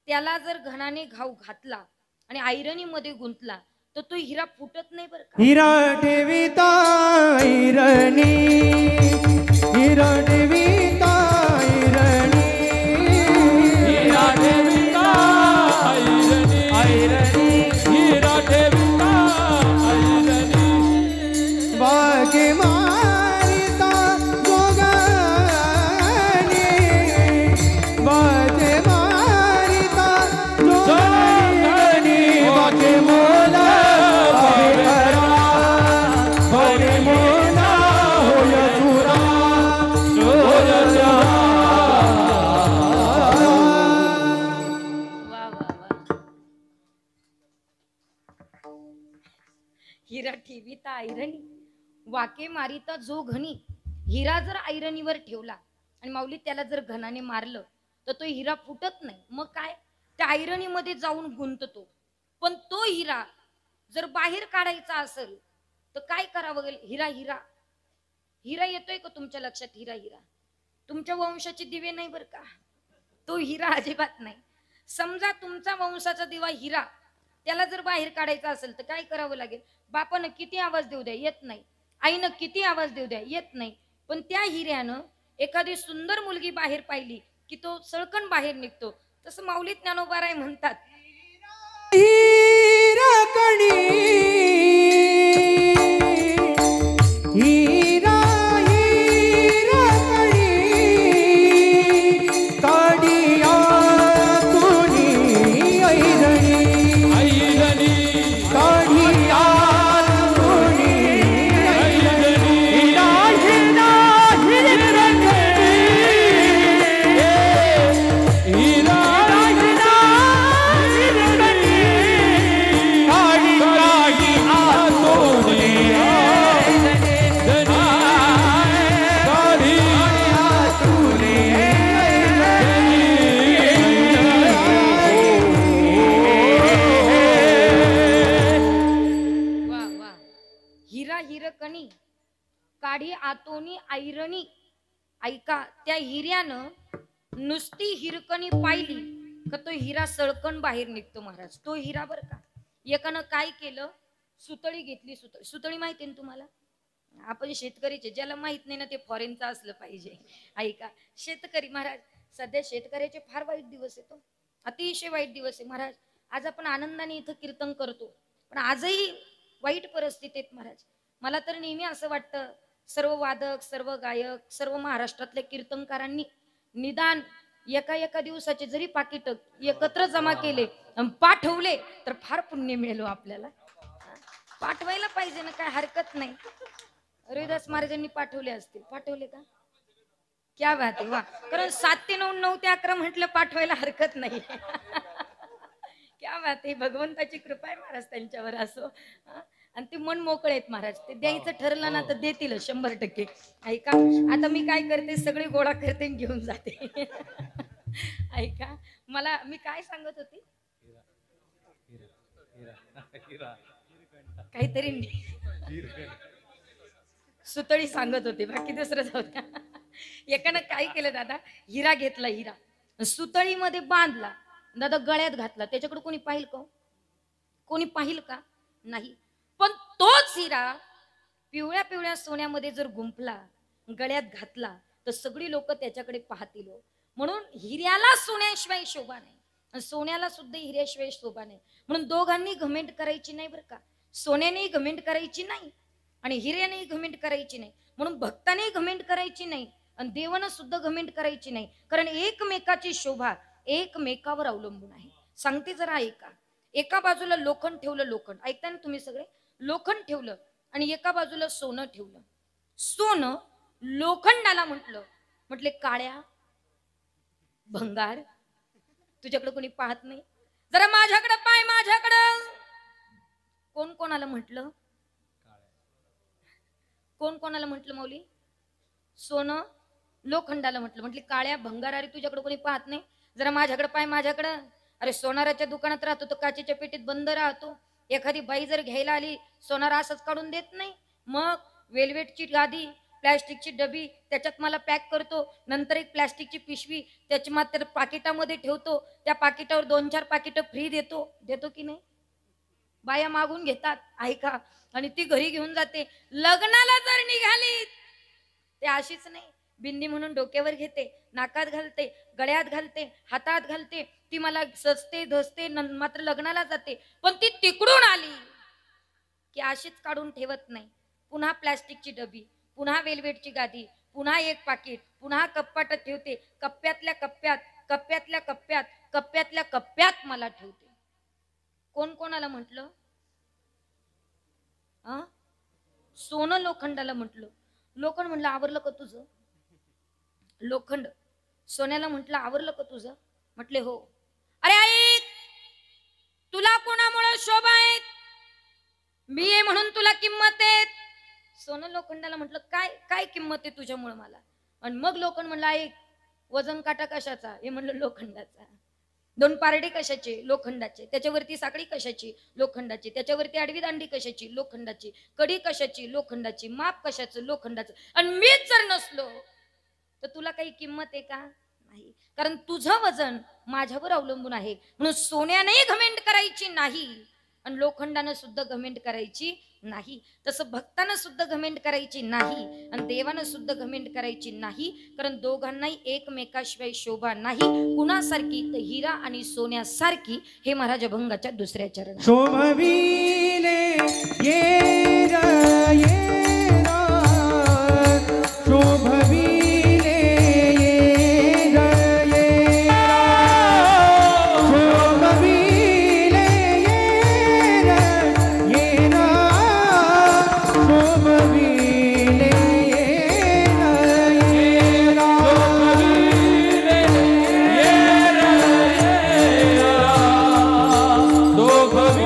त्याला जर घणाने घाव घातला आणि आयरनी मध्ये गुंतला, तर तो हिरा फुटत नाही बरं का. हिरा ठेविता ऐरणी, हिरा ठेविता ऐरणी, हिरा ठेविता ऐरणी, हिरा ठेविता ऐरणी. वाघे मारिता जोगाने, वाघे मारिता जोगाने, वाघे मोला बरे मोला होय तुरा, होय तुरा. वा वा वा. हिरा ठेविता ऐरणी, वाके मारिता जो घणी. हिरा जर ऐरणीवर ठेवला आणि माऊली त्याला जर घणाने मारलं, तर तो हिरा फुटत नाही. मग काय, त्या ऐरणीमध्ये जाऊन गुंततो. पण तो हिरा जर बाहेर काढायचा असेल तर काय करावं? हिरा, हिरा, हिरा येतोय का तुमच्या लक्षात? हिरा, हिरा तुमच्या वंशाचे दिवे नाही बरं का. तो हिरा अजिबात नाही. समजा तुमचा वंशाचा दिवा हिरा, त्याला जर बाहेर काढायचा असेल तर काय करावं लागेल? बापानं किती आवाज देऊ द्या, येत नाही. आईनं किती आवाज देऊ द्या, येत नाही. पण त्या हिऱ्यानं एखादी सुंदर मुलगी बाहेर पाहिली की तो सळकण बाहेर निघतो. तसं माऊली ज्ञानोबाराय म्हणतात, हिरा कणी, हिरा हिरा कणी, काढिया तुनी ऐरणी, ऐरणी, काढिया तुनी ऐरणी, हिरा हिरा हिरा कणी, हिरा हिरा हिरा कणी, काढिया तुनी वा वा. हिरा हिरकणी, काढी आतोनी ऐरणी. ऐका, त्या हिऱ्यानं नुसती हिरकणी पाहिली का तो हिरा सळकण बाहेर निघतो महाराज. तो हिरा बर का. एकानं काय केलं, सुतळी घेतली. सुतळी, सुतळी माहिती ना तुम्हाला? आपण शेतकरीचे, ज्याला माहित नाही ना ते फॉरेनचा असलं पाहिजे. ऐका, शेतकरी महाराज, सध्या शेतकऱ्याचे फार वाईट दिवस येतो, अतिशय वाईट दिवस आहे महाराज. आज आपण आनंदाने इथं कीर्तन करतो, पण आजही वाईट परिस्थितीत महाराज. मला तर नेहमी असं वाटतं, सर्व वादक, सर्व गायक, सर्व महाराष्ट्रातल्या कीर्तनकारांनी निदान एका एका दिवसाचे जरी पाकिट एकत्र जमा केले आणि पाठवले तर फार पुण्य मिळेल आपल्याला. पाठवायला पाहिजे ना, काय हरकत नाही. हरिदास महाराजांनी पाठवले असतील. पाठवले का? क्या बात आहे, वा. कारण 7 ते 9, 9 ते 11 म्हटलं पाठवायला हरकत नाही. क्या बात आहे, भगवंताची कृपा आहे महाराज त्यांच्यावर. असो, आणि ते मन मोकळे आहेत महाराज. ते द्यायचं ठरलं ना तर देतील 100%. ऐका, आता मी काय करते, सगळे गोळा करते आणि घेऊन जाते. ऐका, मला मी काय सांगत होती, काहीतरी सुतळी सांगत होते, बाकी दुसरं जाऊ द्या. एकानं काय केलं दादा, हिरा घेतला, हिरा सुतळीमध्ये बांधला, दादा गळ्यात घातला. त्याच्याकडे कोणी पाहिल का? कोणी पाहिल का? नाही. पण तोच हिरा पिवळ्या पिवळ्या सोन्यामध्ये जर गुंफला, गळ्यात घातला, तर सगळी लोक त्याच्याकडे पाहतील. म्हणून हिऱ्याला सोन्याशिवाय शोभा नाही. आणि सोन्याला सुद्धा हिऱ्याशिवाय शोभा नाही. म्हणून दोघांनी घमेंट करायची नाही बरं का. सोन्यानेही घमेंट करायची नाही आणि हिऱ्यानेही घमेंट करायची नाही. म्हणून भक्तानेही घमेंट करायची नाही आणि देवानं सुद्धा घमेंट करायची नाही. कारण एकमेकाची शोभा एकमेकावर अवलंबून आहे. सांगते जरा ऐका. एका बाजूला लोखंड ठेवलं, लोखंड ऐकताय ना तुम्ही सगळे, लोखंड ठेवलं आणि एका बाजूला सोनं ठेवलं. सोनं लोखंडाला म्हटले काळ्या भंगार तुझ्याकडे कोणी पाहत नाही, जरा माझ्याकडे पाय, माझ्याकडं. कोण कोणाला म्हटलं? कोण कोणाला म्हटलं माऊली? सोनं लोखंडाला म्हटले काळ्या भंगार, अरे तुझ्याकडे कोणी पाहत नाही, जरा माझ्याकडे पाय, माझ्याकडं. अरे सोनाराच्या दुकानात राहतो तो काचेच्या पेटीत बंद राहतो. एखादी बाई जर घ्यायला आली सोनार असंच काढून देत नाही. मग वेलवेटची गादी, प्लॅस्टिकची डबी, त्याच्यात मला पॅक करतो. नंतर एक प्लॅस्टिकची पिशवी, त्याची मात्र पाकिटामध्ये ठेवतो. त्या पाकिटावर 2-4 पाकिटं फ्री देतो की नाही? बाया मागून घेतात ऐका, आणि ती घरी घेऊन जाते. लग्नाला जर निघाली ते अशीच नाही, बिंदी म्हणून डोक्यावर घेते, नाकात घालते, गळ्यात घालते, हातात घालते. ती मला सजते धसते, मात्र लग्नाला जाते. पण ती तिकडून आली की अशीच काढून ठेवत नाही. पुन्हा प्लॅस्टिकची डबी, पुन्हा वेलवेटची गादी, पुन्हा एक पाकिट, पुन्हा कप्पाटात ठेवते. कप्प्यातल्या कप्प्यात, कप्प्यातल्या कप्प्यात, कप्प्यातल्या कप्प्यात मला ठेवते. कोण कोणाला म्हटलं? सोनं लोखंडाला म्हटलं. लोखंड म्हटलं आवरलं का तुझं? लोखंड सोन्याला म्हटलं आवरलं का तुझं? म्हटले हो. अरे ऐक, तुला कोणामुळे शोभा आहे? मी आहे म्हणून तुला किंमत आहे. सोनं लोखंडाला म्हटलं काय काय किंमत आहे तुझ्यामुळे मला? आणि मग लोखंड म्हणलं ऐक, वजन काटा कशाचा? हे म्हणलं लोखंडाचा. 2 पारडे कशाचे? लोखंडाचे. त्याच्यावरती साखळी कशाची? लोखंडाची. त्याच्यावरती आडवी दांडी कशाची? लोखंडाची. कडी कशाची? लोखंडाची. माप कशाचं? लोखंडाचं. आणि मीच जर नसलो तर तुला काही किंमत आहे का? नाही. कारण तुझं वजन माझ्यावर अवलंबून आहे. म्हणून सोन्याने घमेंट करायची नाही आणि लोखंडानं सुद्धा घमेंट करायची नाही. तसं भक्तानं सुद्धा घमेंट करायची नाही आणि देवानं सुद्धा घमेंट करायची नाही. कारण दोघांनाही एकमेकाशिवाय शोभा नाही. कुणासारखी? तर हिरा आणि सोन्यासारखी. हे महाराज अभंगाच्या दुसऱ्या चरण. शोभविले येरा येरा, शोभविले येरा येरा, शोभविले येरा येरा, शोभविले येरा येरा, शोभविले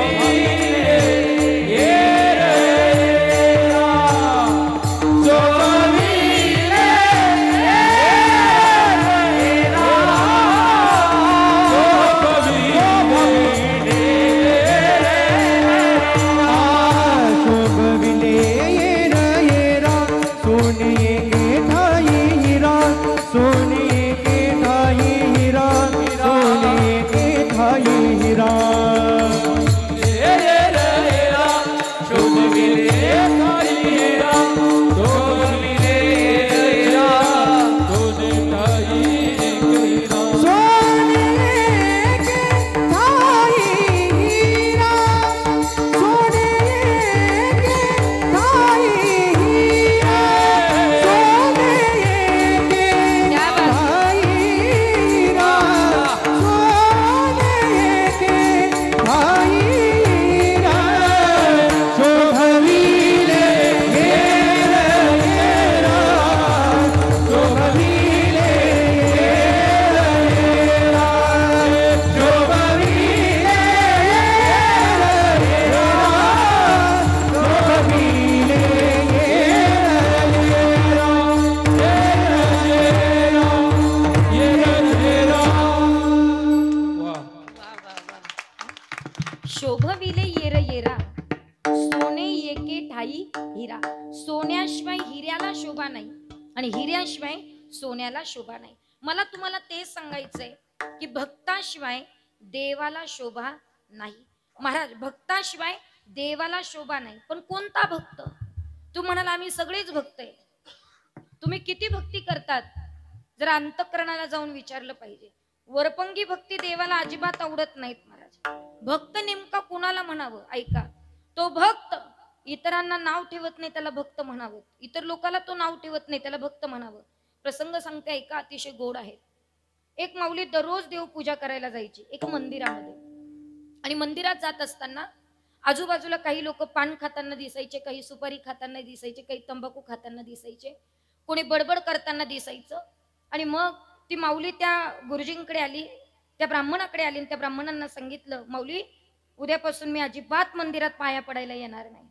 येरा येरा, सोने के ठाई हीरा, सोने के ठाई हीरा, सोने के ठाई हीरा. सोने के ठाई हीरा, सोने के ठाई हीरा, सोने के ठाई हीरा, सोने के ठाई हीरा, शोभविले येरा येरा, शोभविले येरा येरा, शोभविले येरा येरा, शोभविले येरा येरा. शोभविले येर येरा, सोने एके ठाई हिरा. सोन्याशिवाय हिऱ्याला शोभा नाही आणि हिऱ्याशिवाय सोन्याला शोभा नाही. मला तुम्हाला ते सांगायचंय की भक्ताशिवाय देवाला शोभा नाही. महाराज भक्ताशिवाय देवाला शोभा नाही. पण कोणता भक्त? तू म्हणाल आम्ही सगळेच भक्त आहे. तुम्ही किती भक्ती करतात? जर अंतःकरणाला जाऊन विचारलं पाहिजे. वरपंगी भक्ती देवाला अजिबात आवडत नाहीत महाराज. भक्त नेमका कुणाला म्हणावं ऐका. तो भक्त इतरांना नाव ठेवत नाही त्याला भक्त म्हणावं, इतर लोकांना तो नाव ठेवत नाही त्याला भक्त म्हणावं. प्रसंग सांगते ऐका, अतिशय गोड आहे. एक माऊली दररोज देवपूजा करायला जायची एक मंदिरामध्ये, आणि मंदिरात जात असताना आजूबाजूला काही लोक पान खाताना दिसायचे, काही सुपारी खाताना दिसायचे, काही तंबाखू खाताना दिसायचे, कोणी बडबड करताना दिसायचं. आणि मग ती माऊली त्या गुरुजींकडे आली, त्या ब्राह्मणाकडे आली, आणि त्या ब्राह्मणांना सांगितलं, माऊली उद्यापासून मी अजिबात मंदिरात पाया पडायला येणार नाही.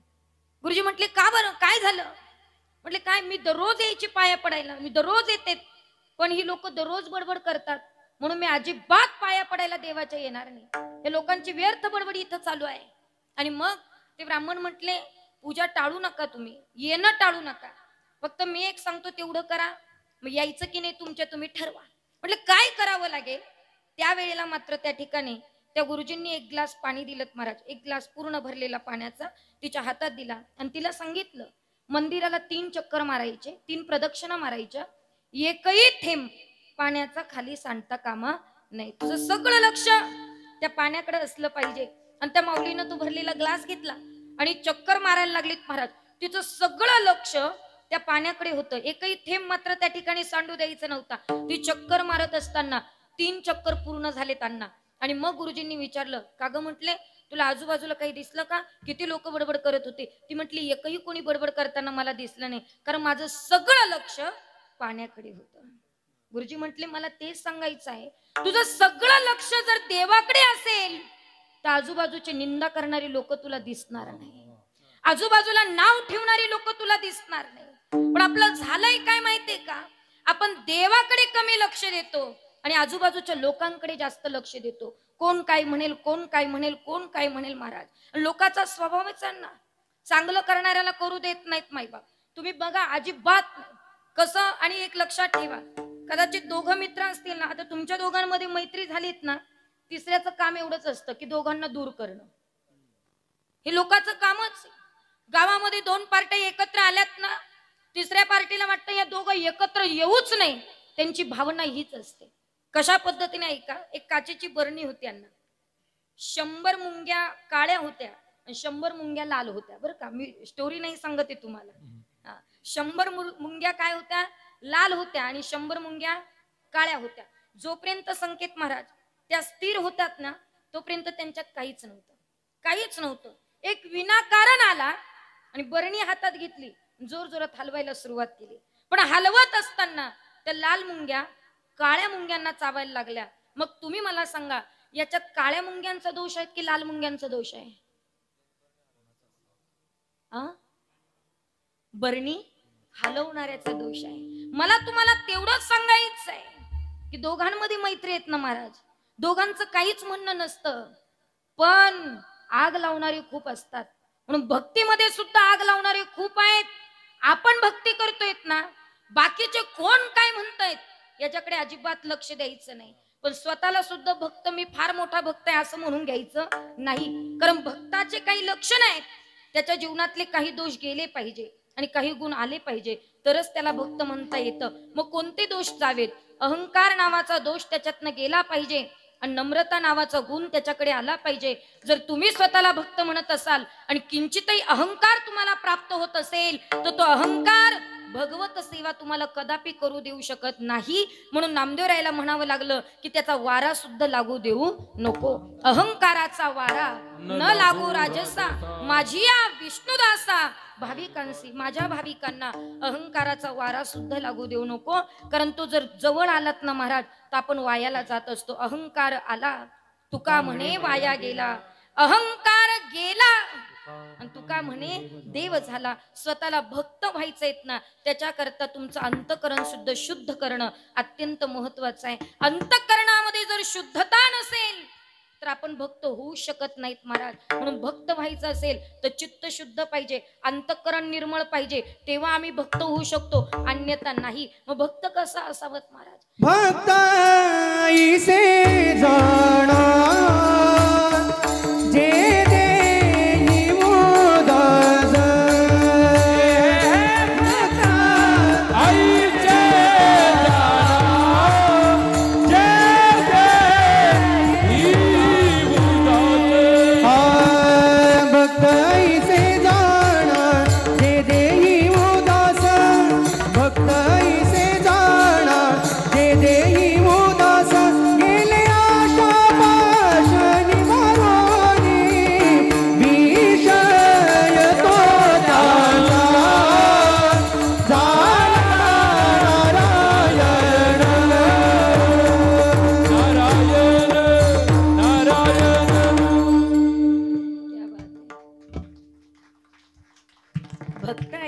गुरुजी म्हटले, का बरं, काय झालं? म्हटले, काय, मी दररोज यायची पाया पडायला, मी दररोज येते, पण ही लोक दररोज बडबड करतात, म्हणून मी अजिबात पाया पडायला देवाच्या येणार नाही. हे लोकांची व्यर्थ बडबडी इथं चालू आहे. आणि मग ते ब्राह्मण म्हटले, पूजा टाळू नका, तुम्ही येणं टाळू नका, फक्त मी एक सांगतो तेवढं करा, मग यायचं की नाही तुमच्या तुम्ही ठरवा. म्हटलं काय करावं लागेल? त्यावेळेला मात्र त्या ठिकाणी त्या गुरुजींनी एक ग्लास पाणी दिलं महाराज, एक ग्लास पूर्ण भरलेला पाण्याचा तिच्या हातात दिला, आणि तिला सांगितलं, मंदिराला 3 चक्कर मारायचे, 3 प्रदक्षिणा मारायच्या, एकही थेंब पाण्याचा खाली सांडता कामा नाही, तुझं सगळं लक्ष त्या पाण्याकडे असलं पाहिजे. आणि त्या माऊलीनं तो भरलेला ग्लास घेतला आणि चक्कर मारायला लागलीत महाराज. तिचं सगळं लक्ष त्या पाण्याकडे होतं, एकही थेंब मात्र त्या ठिकाणी सांडू द्यायचं नव्हता. ती चक्कर मारत असताना 3 चक्कर पूर्ण झाले त्यांना. आणि मग गुरुजींनी विचारलं, का ग, म्हटले तुला आजूबाजूला काही दिसलं का? किती लोक बडबड करत होते? ती म्हटली, एकही कोणी बडबड करताना मला दिसलं नाही, कारण माझं सगळं लक्ष पाण्याकडे होतं. गुरुजी म्हटले, मला तेच सांगायचं आहे, तुझं सगळं लक्ष जर देवाकडे असेल तर आजूबाजूचे निंदा करणारी लोक तुला दिसणार नाही, आजूबाजूला नाव ठेवणारी लोक तुला दिसणार नाही. पण आपलं झालंय काय माहितीये का, आपण देवाकडे कमी लक्ष देतो आणि आजूबाजूच्या लोकांकडे जास्त लक्ष देतो. कोण काय म्हणेल, कोण काय म्हणेल, कोण काय म्हणेल महाराज. लोकांचा स्वभावच आहे ना, चांगलं करणाऱ्याला करू देत नाहीत माईबाप. तुम्ही बघा, अजिबात कसं. आणि एक लक्षात ठेवा, कदाचित दोघं मित्र असतील ना, आता तुमच्या दोघांमध्ये मैत्री झालीत ना, तिसऱ्याचं काम एवढंच असतं की दोघांना दूर करणं. हे लोकांचं कामच. गावामध्ये 2 पार्ट्या एकत्र आल्यात ना, तिसऱ्या पार्टीला वाटतं या दोघं एकत्र येऊच नाही, त्यांची भावना हीच असते. कशा पद्धतीने ऐका, एक काचेची बरणी होती यांना, 100 मुंग्या काळ्या होत्या आणि 100 मुंग्या लाल होत्या. बरं का, मी स्टोरी नाही सांगते तुम्हाला. 100 मुंग्या काय होत्या, लाल होत्या, आणि 100 मुंग्या काळ्या होत्या. जोपर्यंत संकेत महाराज त्या स्थिर होतात ना, तोपर्यंत त्यांच्यात काहीच नव्हतं, काहीच नव्हतं. एक विनाकारण आला आणि बरणी हातात घेतली, जोर जोरात हलवायला सुरुवात केली. पण हलवत असताना त्या लाल मुंग्या काळ्या मुंग्यांना चावायला लागल्या. मग तुम्ही मला सांगा, याच्यात काळ्या मुंग्यांचा दोष आहे की लाल मुंग्यांचा दोष आहे? बरणी हलवणाऱ्याचा दोष आहे. मला तुम्हाला तेवढंच सांगायचं आहे की दोघांमध्ये मैत्री आहेत ना महाराज, दोघांचं काहीच म्हणणं नसतं, पण आग लावणारे खूप असतात. म्हणून भक्तीमध्ये सुद्धा आग लावणारे खूप आहेत. आपण भक्ती करतोय ना, बाकीचे कोण काय म्हणतायत याच्याकडे अजिबात लक्ष द्यायचं नाही. पण स्वतःला सुद्धा भक्त, मी फार मोठा भक्त आहे असं म्हणून घ्यायचं नाही, कारण भक्ताचे काही लक्षण आहेत, त्याच्या जीवनातले काही दोष गेले पाहिजे आणि काही गुण आले पाहिजे, तरच त्याला भक्त म्हणता येतं. मग कोणते दोष जावेत? अहंकार नावाचा दोष त्याच्यातनं गेला पाहिजे आणि नम्रता नावाचा गुण त्याच्याकडे आला पाहिजे. जर तुम्ही स्वतःला भक्त म्हणत असाल आणि किंचितही अहंकार तुम्हाला प्राप्त होत असेल, तर तो अहंकार भगवत सेवा तुम्हाला कदापि करू देऊ शकत नाही. म्हणून नामदेवरायला म्हणावं लागलं की त्याचा वारा सुद्धा लागू देऊ नको. अहंकाराचा वारा न लागू राजसा, माझी या विष्णुदासा भाविकांसी, माझ्या भाविकांना अहंकाराचा वारा सुद्धा लागू देऊ नको. कारण तो जर जवळ आलात ना महाराज, तर आपण वायाला जात असतो. अहंकार आला, तुका म्हणे वाया गेला, अहंकार गेला आणि तुका म्हणे देव झाला. स्वतःला भक्त व्हायचंय ना, त्याच्याकरता तुमचं अंतःकरण सुद्धा शुद्ध करणं अत्यंत महत्वाचं आहे. अंतःकरणामध्ये जर शुद्धता नसेल तर आपण भक्त होऊ शकत नाहीत महाराज. म्हणून भक्त व्हायचं असेल तर चित्त शुद्ध पाहिजे, अंतःकरण निर्मळ पाहिजे, तेव्हा आम्ही भक्त होऊ शकतो, अन्यथा नाही. मग भक्त कसा असावं महाराज? भक्त ऐसे जाणा जे देही मोदज, भक्त आईचे जाणा जे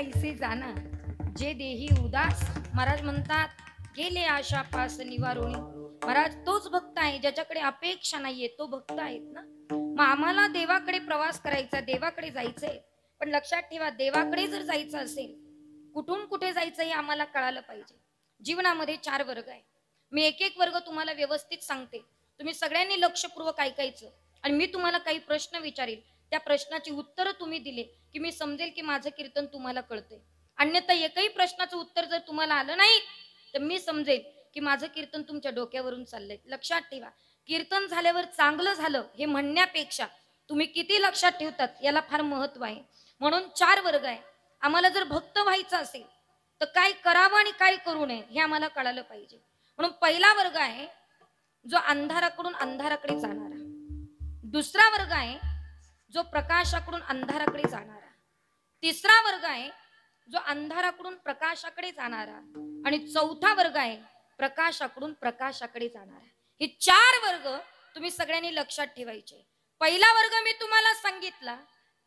ऐसे जाना जे देही उदास. महाराज म्हणतात गेले आशा पास निवारोणी. महाराज तोच भक्त आहे ज्याच्याकडे अपेक्षा नाहीये, तो भक्त आहेत ना. मग आम्हाला देवाकडे प्रवास करायचा, देवाकडे जायचंय. पण लक्षात ठेवा, देवाकडे जर जायचं असेल, कुठून कुठे जायचं हे आम्हाला कळालं पाहिजे. जीवनामध्ये 4 वर्ग आहे. मी एक एक वर्ग तुम्हाला व्यवस्थित सांगते. तुम्ही सगळ्यांनी लक्षपूर्वक ऐकायचं आणि मी तुम्हाला काही प्रश्न विचारेल, त्या प्रश्नाची उत्तरं तुम्ही दिले की मी समजेल की माझं कीर्तन तुम्हाला कळतंय. अन्यथा एकही प्रश्नाचं उत्तर जर तुम्हाला आलं नाही तर मी समजेल की माझं कीर्तन तुमच्या डोक्यावरून चाललंय. लक्षात ठेवा, कीर्तन झाल्यावर चांगलं झालं हे म्हणण्यापेक्षा तुम्ही किती लक्षात ठेवतात याला फार महत्व आहे. म्हणून 4 वर्ग आहे. आम्हाला जर भक्त व्हायचं असेल तर काय करावं आणि काय करू नये हे आम्हाला कळालं पाहिजे. म्हणून पहिला वर्ग आहे जो अंधाराकडून अंधाराकडे जाणारा. दुसरा वर्ग आहे जो प्रकाशाकडून अंधाराकडे जाणारा. तिसरा वर्ग आहे जो अंधाराकडून प्रकाशाकडे जाणारा. आणि चौथा वर्ग आहे प्रकाशाकडून प्रकाशाकडे जाणारा. हे 4 वर्ग तुम्ही सगळ्यांनी लक्षात ठेवायचे. पहिला वर्ग मी तुम्हाला सांगितला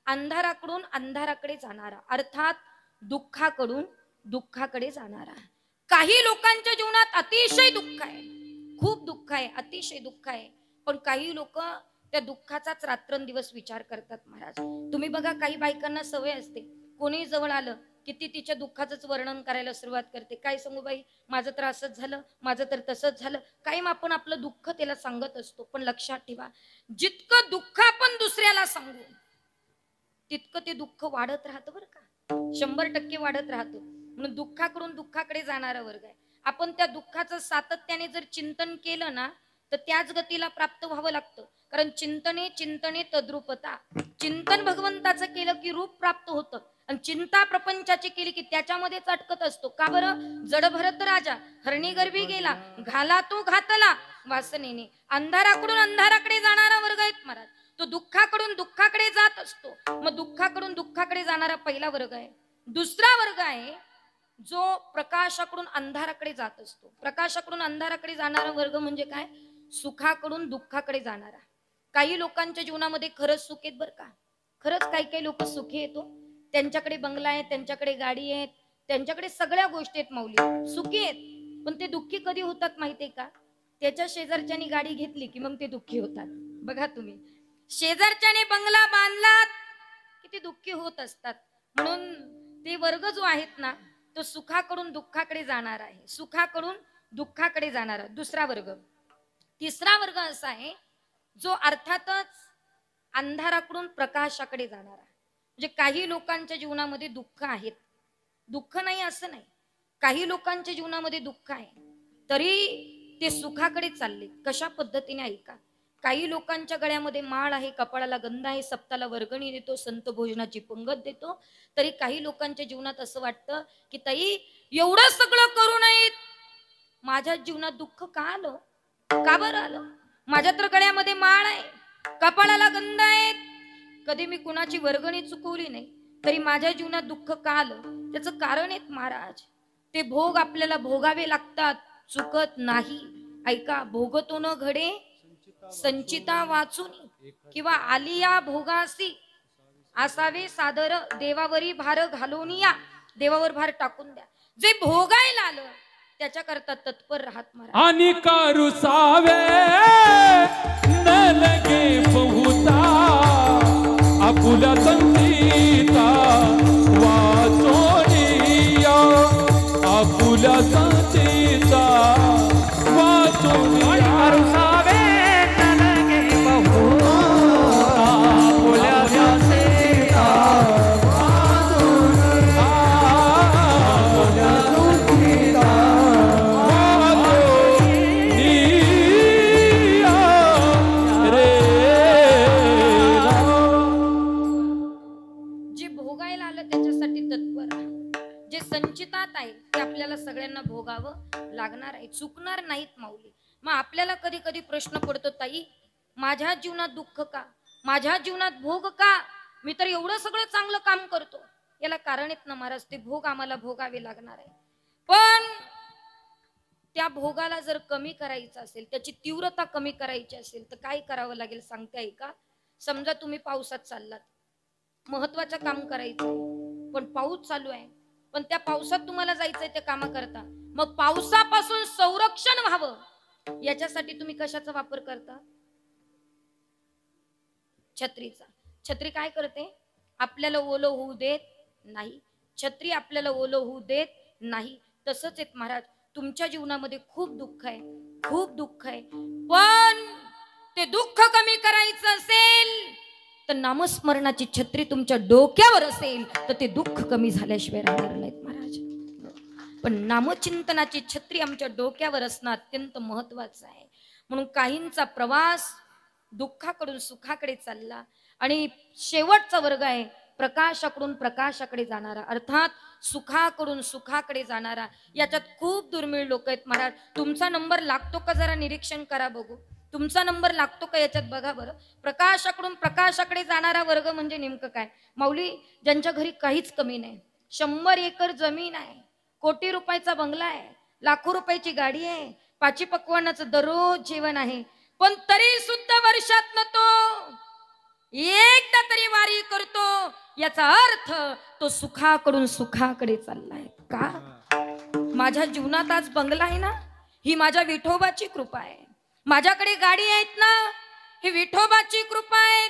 अंधाराकडून अंधाराकडे जाणारा, अर्थात दुःखाकडून दुःखाकडे जाणारा. काही लोकांच्या जीवनात अतिशय दुःख आहे, खूप दुःख आहे, अतिशय दुःख आहे. पण काही लोक त्या दुःखाचाच रात्रंदिवस विचार करतात. महाराज तुम्ही बघा, काही बायकांना सवय असते, कोणी जवळ आलं की ती तिच्या दुःखाचंच वर्णन करायला सुरुवात करते. काय सांगू बाई, माझं तर असंच झालं, माझं तर तसंच झालं. कायम आपण आपलं दुःख त्याला सांगत असतो. पण लक्षात ठेवा, जितकं दुःख आपण दुसऱ्याला सांगू तितकं ते दुःख वाढत राहतं बरं का, 100% वाढत राहतं. म्हणून दुःखाकडून दुःखाकडे जाणारा वर्ग आहे. आपण त्या दुःखाचं सातत्याने जर चिंतन केलं ना तर त्याच गतीला प्राप्त व्हावं लागतं. कारण चिंतने चिंतने तद्रूपता. चिंतन भगवंताचं केलं की रूप प्राप्त होतं आणि चिंता प्रपंचाची केली की त्याच्यामध्येच अटकत असतो. का बरं? जड भरत राजा हरणी गर्भी गेला, घाला तो घातला वासनेने. अंधाराकडून अंधाराकडे जाणारा वर्ग आहेत महाराज. तो दुःखाकडून दुःखाकडे जात असतो. मग दुःखाकडून दुःखाकडे जाणारा पहिला वर्ग आहे. दुसरा वर्ग आहे जो प्रकाशाकडून अंधाराकडे जात असतो. प्रकाशाकडून अंधाराकडे जाणारा वर्ग म्हणजे काय? सुखाकडून दुःखाकडे जाणारा. काही लोकांच्या जीवनामध्ये खरंच सुख आहेत बरं का, खरंच काही काही लोक सुखी येतो. त्यांच्याकडे बंगला आहे, त्यांच्याकडे गाडी आहे, त्यांच्याकडे सगळ्या गोष्टी आहेत, माऊली सुखी आहेत. पण ते दुःखी कधी होतात माहितीये का? त्याच्या शेजारच्यानी गाडी घेतली की मग ते दुःखी होतात. बघा तुम्ही, शेजारच्याने बंगला बांधलात की ते दुःखी होत असतात. म्हणून ते वर्ग जो आहेत ना तो सुखाकडून दुःखाकडे जाणार आहे, सुखाकडून दुःखाकडे जाणारा दुसरा वर्ग. तिसरा वर्ग असा आहे जो अर्थातच अंधाराकडून प्रकाशाकडे जाणारा. म्हणजे काही लोकांच्या जीवनामध्ये दुःख आहेत, दुःख नाही असं नाही, काही लोकांच्या जीवनामध्ये दुःख आहे तरी ते सुखाकडे चालले. कशा पद्धतीने ऐका, काही लोकांच्या गळ्यामध्ये माळ आहे, कपाळाला गंध आहे, सप्ताला वर्गणी देतो, संत भोजनाची पंगत देतो, तरी काही लोकांच्या जीवनात असं वाटतं की ताई एवढं सगळं करू नये, माझ्या जीवनात दुःख का आलं, का बरं आलं? माझ्या तर गळ्यामध्ये माळ आहे, कपाळाला गंध आहे, कधी मी कुणाची वर्गणी चुकवली नाही, तरी माझ्या जीवनात दुःख का आलं? त्याचं कारण आहे महाराज, ते भोग आपल्याला भोगावे लागतात, चुकत नाही. ऐका, भोगतो न घडे संचिता वाचून किंवा आलिया भोगासी असावे सादर, देवावरी भार घालून या, देवावर भार टाकून द्या. जे भोगायला आलं त्याच्याकरता तत्पर राहत महाराज. आणि कारुसावे न लगे बहुता आपुल्या संतीचा वाचोनिया, आपुल्या संतीचा वाचोनिया. कारुसावे न लगे बहुता आपुल्या संतीचा वाचोनिया, आपुल्या संतीचा संचितात आहे ते आपल्याला सगळ्यांना भोगावं लागणार आहे, चुकणार नाहीत माऊली. मग आपल्याला कधी कधी प्रश्न पडतो, ताई माझ्या जीवनात दुःख का, माझ्या जीवनात भोग का, मी तर एवढं सगळं चांगलं काम करतो. याला कारण आहेत ना महाराज, ते भोग आम्हाला भोगावे लागणार आहे. पण त्या भोगाला जर कमी करायचं असेल, त्याची तीव्रता कमी करायची असेल तर काय करावं लागेल सांगते ऐका. समजा तुम्ही पावसात चाललात, महत्वाचं काम करायचं, पण पाऊस चालू आहे, पण त्या पावसात तुम्हाला जायचंय ते कामा करता, मग पावसापासून संरक्षण व्हावं याच्यासाठी तुम्ही कशाचा वापर करता? छत्रीचा. छत्री काय करते? आपल्याला ओलं होऊ देत नाही. छत्री आपल्याला ओलं होऊ देत नाही. तसंच एक महाराज, तुमच्या जीवनामध्ये खूप दुःख आहे, खूप दुःख आहे, पण ते दुःख कमी करायचं असेल तर नामस्मरणाची छत्री तुमच्या डोक्यावर असेल तर ते दुःख कमी झाल्याशिवाय राहणार नाहीत महाराज. पण नामचिंतनाची छत्री आमच्या डोक्यावर असणं अत्यंत महत्वाचं आहे. म्हणून काहींचा प्रवास दुःखाकडून सुखाकडे चालला आणि शेवटचा वर्ग आहे प्रकाशाकडून प्रकाशाकडे जाणारा, अर्थात सुखाकडून सुखाकडे जाणारा. याच्यात खूप दुर्मिळ लोक आहेत महाराज. तुमचा नंबर लागतो का जरा निरीक्षण करा बघू. तुमचा नंबर लागतो का याच्यात बघा बरं. प्रकाशाकडून प्रकाशाकडे जाणारा वर्ग म्हणजे नेमकं काय? माऊली, ज्यांच्या घरी काहीच कमी नाही, 100 एकर जमीन आहे, कोटी रुपयाचा बंगला आहे, लाखो रुपयाची गाडी आहे, 5 पक्वानाचं दररोज जेवण आहे, पण तरी सुद्धा वर्षात तो एकदा तरी वारी करतो, याचा अर्थ तो सुखाकडून सुखाकडे चाललाय. का? माझ्या जीवनात आज बंगला आहे ना, ही माझ्या विठोबाची कृपा आहे. माझ्याकडे गाडी आहेत ना, ही विठोबाची कृपा आहे.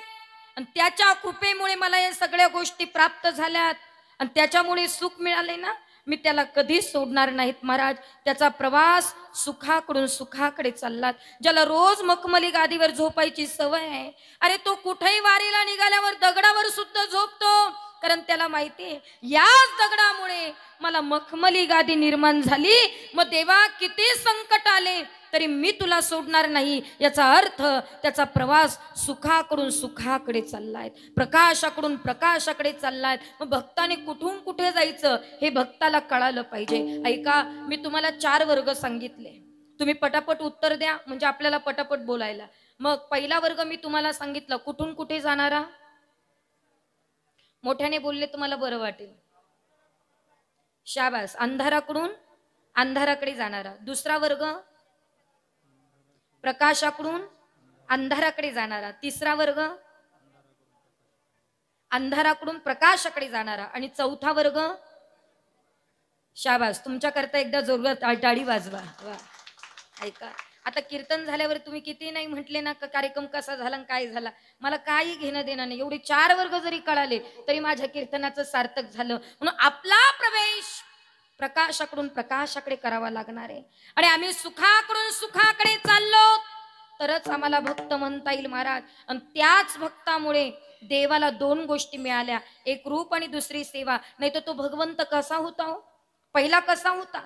आणि त्याच्या कृपेमुळे मला या सगळ्या गोष्टी प्राप्त झाल्यात आणि त्याच्यामुळे सुख मिळाले ना, मी त्याला कधीच सोडणार नाहीत महाराज. त्याचा प्रवास सुखाकडून सुखाकडे चाललात. ज्याला रोज मखमली गादीवर झोपायची सवय आहे, अरे तो कुठेही वारीला निघाल्यावर दगडावर सुद्धा झोपतो, कारण त्याला माहिती आहे याच दगडामुळे मला मखमली गादी निर्माण झाली. मग देवा, किती संकट आले तरी मी तुला सोडणार नाही, याचा अर्थ त्याचा प्रवास सुखाकडून सुखाकडे चाललाय, प्रकाशाकडून प्रकाशाकडे चाललाय. मग भक्ताने कुठून कुठे जायचं हे भक्ताला कळालं पाहिजे. ऐका, मी तुम्हाला 4 वर्ग सांगितले, तुम्ही पटापट उत्तर द्या म्हणजे आपल्याला पटापट बोलायला. मग पहिला वर्ग मी तुम्हाला सांगितलं, कुठून कुठे जाणारा. मोठ्याने बोलले तुम्हाला बरं वाटेल. शाबास. अंधाराकडून अंधाराकडे जाणारा. दुसरा वर्ग प्रकाशाकडून अंधाराकडे जाणारा. तिसरा वर्ग अंधाराकडून प्रकाशाकडे जाणारा. आणि चौथा वर्ग, शाबास, तुमच्याकरता एकदा जोरदार टाळी वाजवा. वा. ऐका, आता कीर्तन झाल्यावर तुम्ही किती नाही म्हटले ना कार्यक्रम कसा झाला काय झाला, मला काही घेणं देणं नाही. एवढे 4 वर्ग जरी कळाले तरी माझ्या कीर्तनाचं सार्थक झालं. म्हणून आपला प्रवेश प्रकाशाकडून प्रकाशाकडे करावा लागणार आहे. आणि आम्ही सुखाकडून सुखाकडे चाललो तरच आम्हाला भक्त म्हणता येईल महाराज. आणि त्याच भक्तामुळे देवाला 2 गोष्टी मिळाल्या, एक रूप आणि दुसरी सेवा. नाही तर तो भगवंत कसा होता हो? पहिला कसा होता?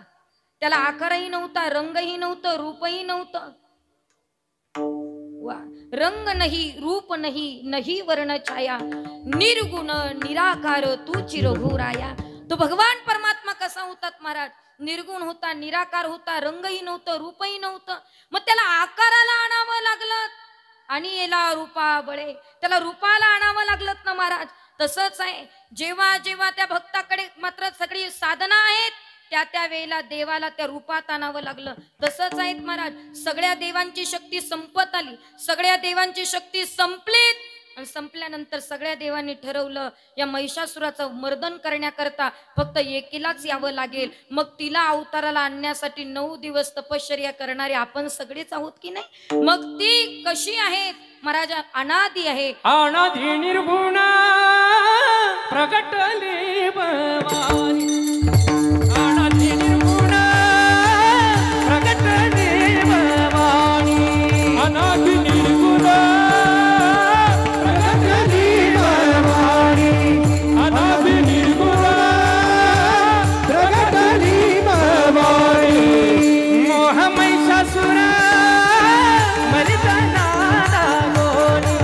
त्याला आकारही नव्हता, रंगही नव्हतं, रूपही नव्हतं. वा. रंग नाही, रूप नाही, नाही वर्ण छाया, निर्गुण निराकार तू चिरघोराया. तो भगवान परमात्मा कसा होता महाराज? निर्गुण होता, निराकार होता, रंगही नव्हतं, रूपही नव्हतं. मग त्याला आकाराला आणावं लागलं आणि याला रूपा बळे, त्याला रूपाला आणावं लागलं ना महाराज. तसंच आहे, जेव्हा जेव्हा त्या भक्ताकडे मात्र सगळी साधना आहेत त्या वेळेला देवाला त्या रूपात आणावं लागलं. तसंच आहेत महाराज. सगळ्या देवांची शक्ती संपत आली, सगळ्या देवांची शक्ती संपली आणि संपल्यानंतर सगळ्या देवांनी ठरवलं या महिषासुराचं मर्दन करण्याकरता फक्त एकीलाच यावं लागेल. मग तिला अवताराला आणण्यासाठी 9 दिवस तपश्चर्या करणारे आपण सगळेच आहोत की नाही? मग ती कशी आहे महाराज? अनादी आहे, अनादी निर्गुण प्रगटली भवानी, अनादी निर्गुण प्रगटली भवानी, अनादि निर्गुण प्रगटली भवानी, अनादि निर्गुण प्रगटली भवानी. मोह महिषासुर मर्दना लागोनी,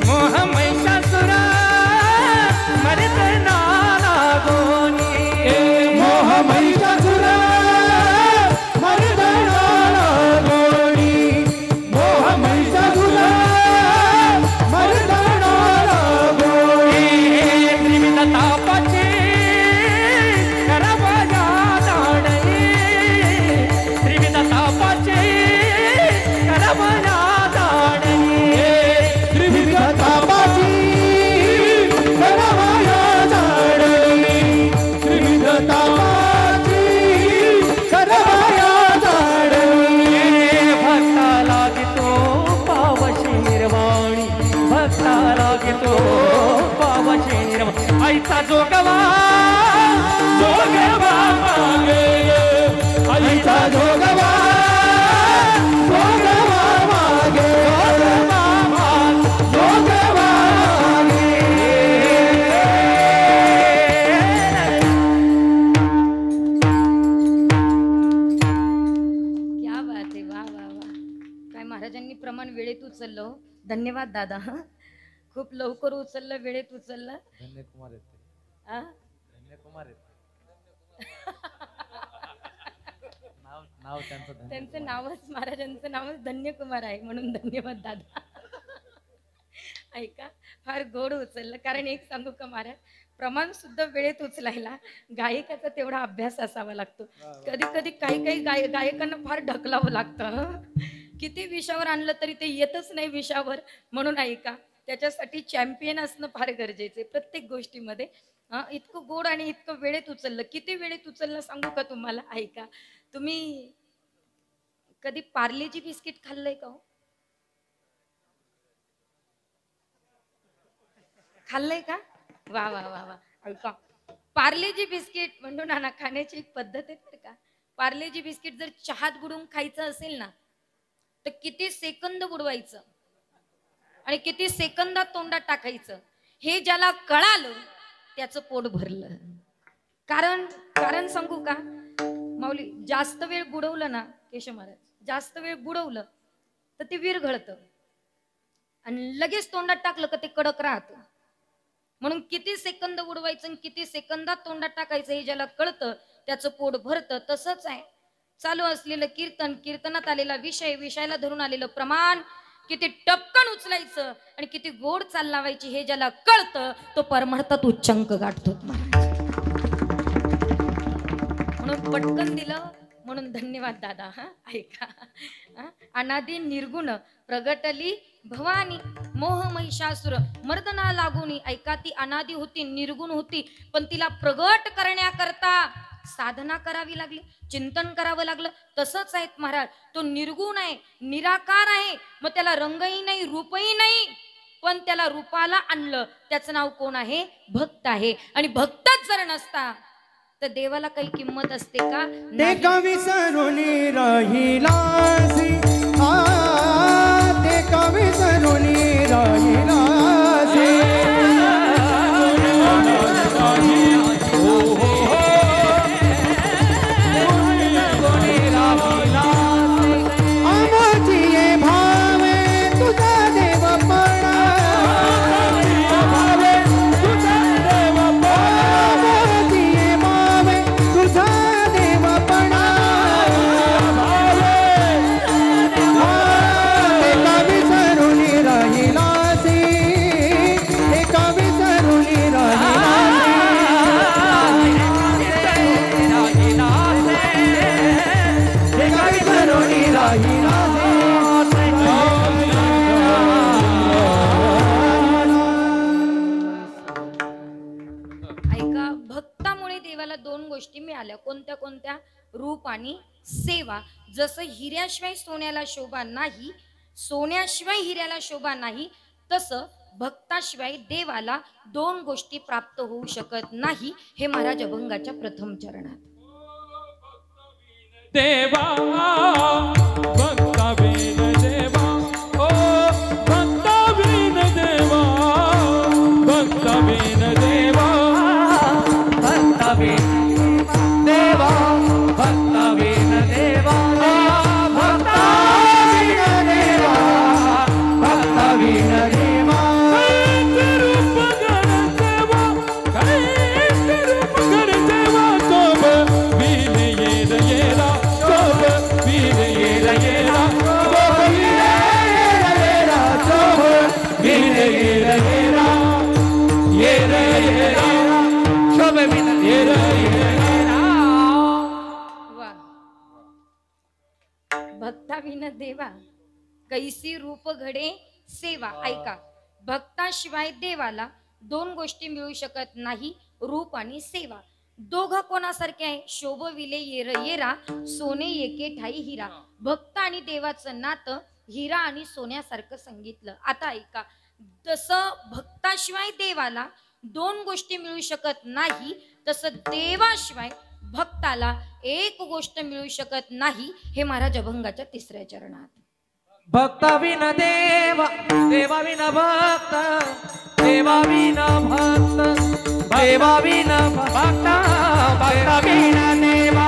मोह महिषासुर मर्दना लागोनी. येतो पावशेर आईचा जोगवा जोगवा मागे आईचा जोगवा जोगवा मागे जोगवा मागे क्या बात आहे, वा वा वा. काय महाराजांनी प्रमाण वेळेत उचललं हो. धन्यवाद दादा. खूप लवकर उचललं, वेळेत उचललं. धन्यकुमार येते आ? धन्यकुमार येते नाव नाव त्यांचं त्यांचं नावच, महाराजांचं नावच धन्यकुमार आहे, म्हणून धन्यवाद दादा. ऐका, फार गोड उचललं. कारण एक सांगू का महाराज, प्रमाण सुद्धा वेळेत उचलायला गायकाचा तेवढा अभ्यास असावा लागतो. कधी कधी काही काही गायकांना फार ढकलावं लागतं. हं. किती विषयावर आणलं तरी ते येतच नाही विषयावर. म्हणून ऐका, त्याच्यासाठी चॅम्पियन असणं फार गरजेचं आहे प्रत्येक गोष्टीमध्ये. इतकं गोड आणि इतकं वेळेत उचललं. किती वेळेत उचललं सांगू का तुम्हाला? ऐका, तुम्ही कधी पार्लेजी बिस्किट खाल्लंय का हो? खाल्लंय का? वा वा वा वा. ऐका, पार्लेजी बिस्किट म्हणून ना खाण्याची एक पद्धत आहे बरं का. पार्लेजी बिस्किट जर चहात बुडवून खायचं असेल ना, तर किती सेकंद बुडवायचं आणि किती सेकंदात तोंडात टाकायचं, हे ज्याला कळालं त्याचं पोट भरलं. कारण सांगू का माऊली, जास्त वेळ बुडवलं ना केशव महाराज, जास्त वेळ बुडवलं तर ते विरघळतं आणि लगेच तोंडात टाकलं का ते कडक राहतं. म्हणून किती सेकंद बुडवायचं आणि किती सेकंदात तोंडात टाकायचं हे ज्याला कळतं त्याचं पोट भरतं. तसंच आहे चालू असलेलं कीर्तन, कीर्तनात आलेला विषय, विषयाला धरून आलेलं प्रमाण किती टपकन उचलायचं आणि किती गोड चाल लावायची हे ज्याला कळतं तो परमार्थात उच्चांक गाठतो महाराज. म्हणून पटकन दिलं, म्हणून धन्यवाद दादा. हा ऐका, अनादि निर्गुण प्रगटली भवानी मोह महिषासुर मर्दना लागुनी. ऐका, ती अनादि होती, निर्गुण होती, पण तिला प्रगट करण्याकरता साधना करावी लागली, चिंतन करावं लागलं. तसंच आहेत महाराज, तो निर्गुण आहे, निराकार आहे, मग त्याला रंगही नाही, रूपही नाही, पण त्याला रूपाला आणलं. त्याचं नाव कोण आहे? भक्त आहे. आणि भक्तच जर नसता तर देवाला काही किंमत असते का? ते कवी सरुनी राहिलासी, ते कवी सरुनी राहिलासी. आमोचिये भावे तुझा देवपणा, आमोचिये भावे तुझा देवपणा. ते कवी सरुनी राहिलासी, ते कवी सरुनी राहिलासी. ते कवी सरुनी राहिलासी. ऐका, भक्तामुळे देवाला दोन गोष्टी मिळाल्या. कोणत्या कोणत्या? रूप आणि सेवा. जसं हिऱ्याशिवाय सोन्याला शोभा नाही, सोन्याशिवाय हिऱ्याला शोभा नाही, तसं भक्ताशिवाय देवाला दोन गोष्टी प्राप्त होऊ शकत नाही. हे महाराज अभंगाच्या प्रथम चरणात. देवा भक्ता बिन देवा, ओ भक्ता बिन देवा, भक्ता बिन देवा, भक्ता बिन देवा, भक्ता बिन देवा, भक्ता बिन देवा, भक्ता बिन देवा. रूप गण देवा, कैसे रूप गण देवा, सोब बिन येर येरा, सोब बिन येर येरा, सोब बिन येर येरा, येर येरा, सोब बिन येर येरा. वा, भक्ताविन देवा कैसी रूप घडे सेवा. ऐका, भक्ताशिवाय देवाला दोन गोष्टी मिळू शकत नाही, रूप आणि सेवा. दोघं कोणासारखे आहे? शोभविले येर येरा, सोने एके ठाई हिरा. भक्त आणि देवाचं नातं हिरा आणि सोन्यासारखं सांगितलं. आता ऐका, जसं भक्ता भक्ताशिवाय देवाला दोन गोष्टी मिळू शकत नाही, तसं देवाशिवाय भक्ताला एक गोष्ट मिळू शकत नाही. हे महाराज अभंगाच्या तिसऱ्या चरणात. भक्ता विन देवा, देवा विन भक्त, देवा विन भक्त, देवा विन भक्ता, भक्ता विन देवा,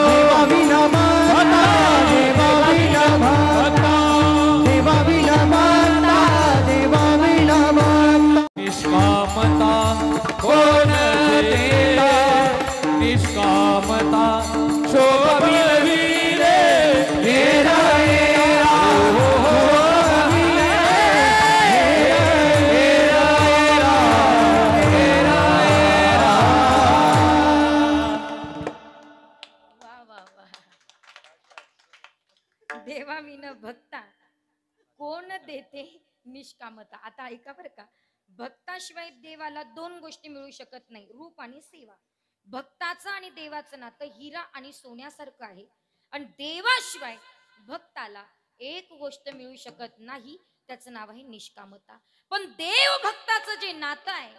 देवा विन भक्ता, देवा विन भक्ता, देवा विन भक्ता, देवा विन भक्ता. निष्कामता कोण देता, निष्कामता शोभिले हेरा हेरा, देवा विन भक्ता कोण देते निष्कामता. आता ऐका बरं का, भक्ताशिवाय देवाला दोन गोष्टी मिळू शकत नाही, रूप आणि सेवा. भक्ताचं आणि देवाचं नातं हिरा आणि सोन्यासारखं आहे, आणि देवाशिवाय भक्ताला एक गोष्ट मिळू शकत नाही, त्याचं नाव आहे निष्कामता. पण देव भक्ताचं जे नातं आहे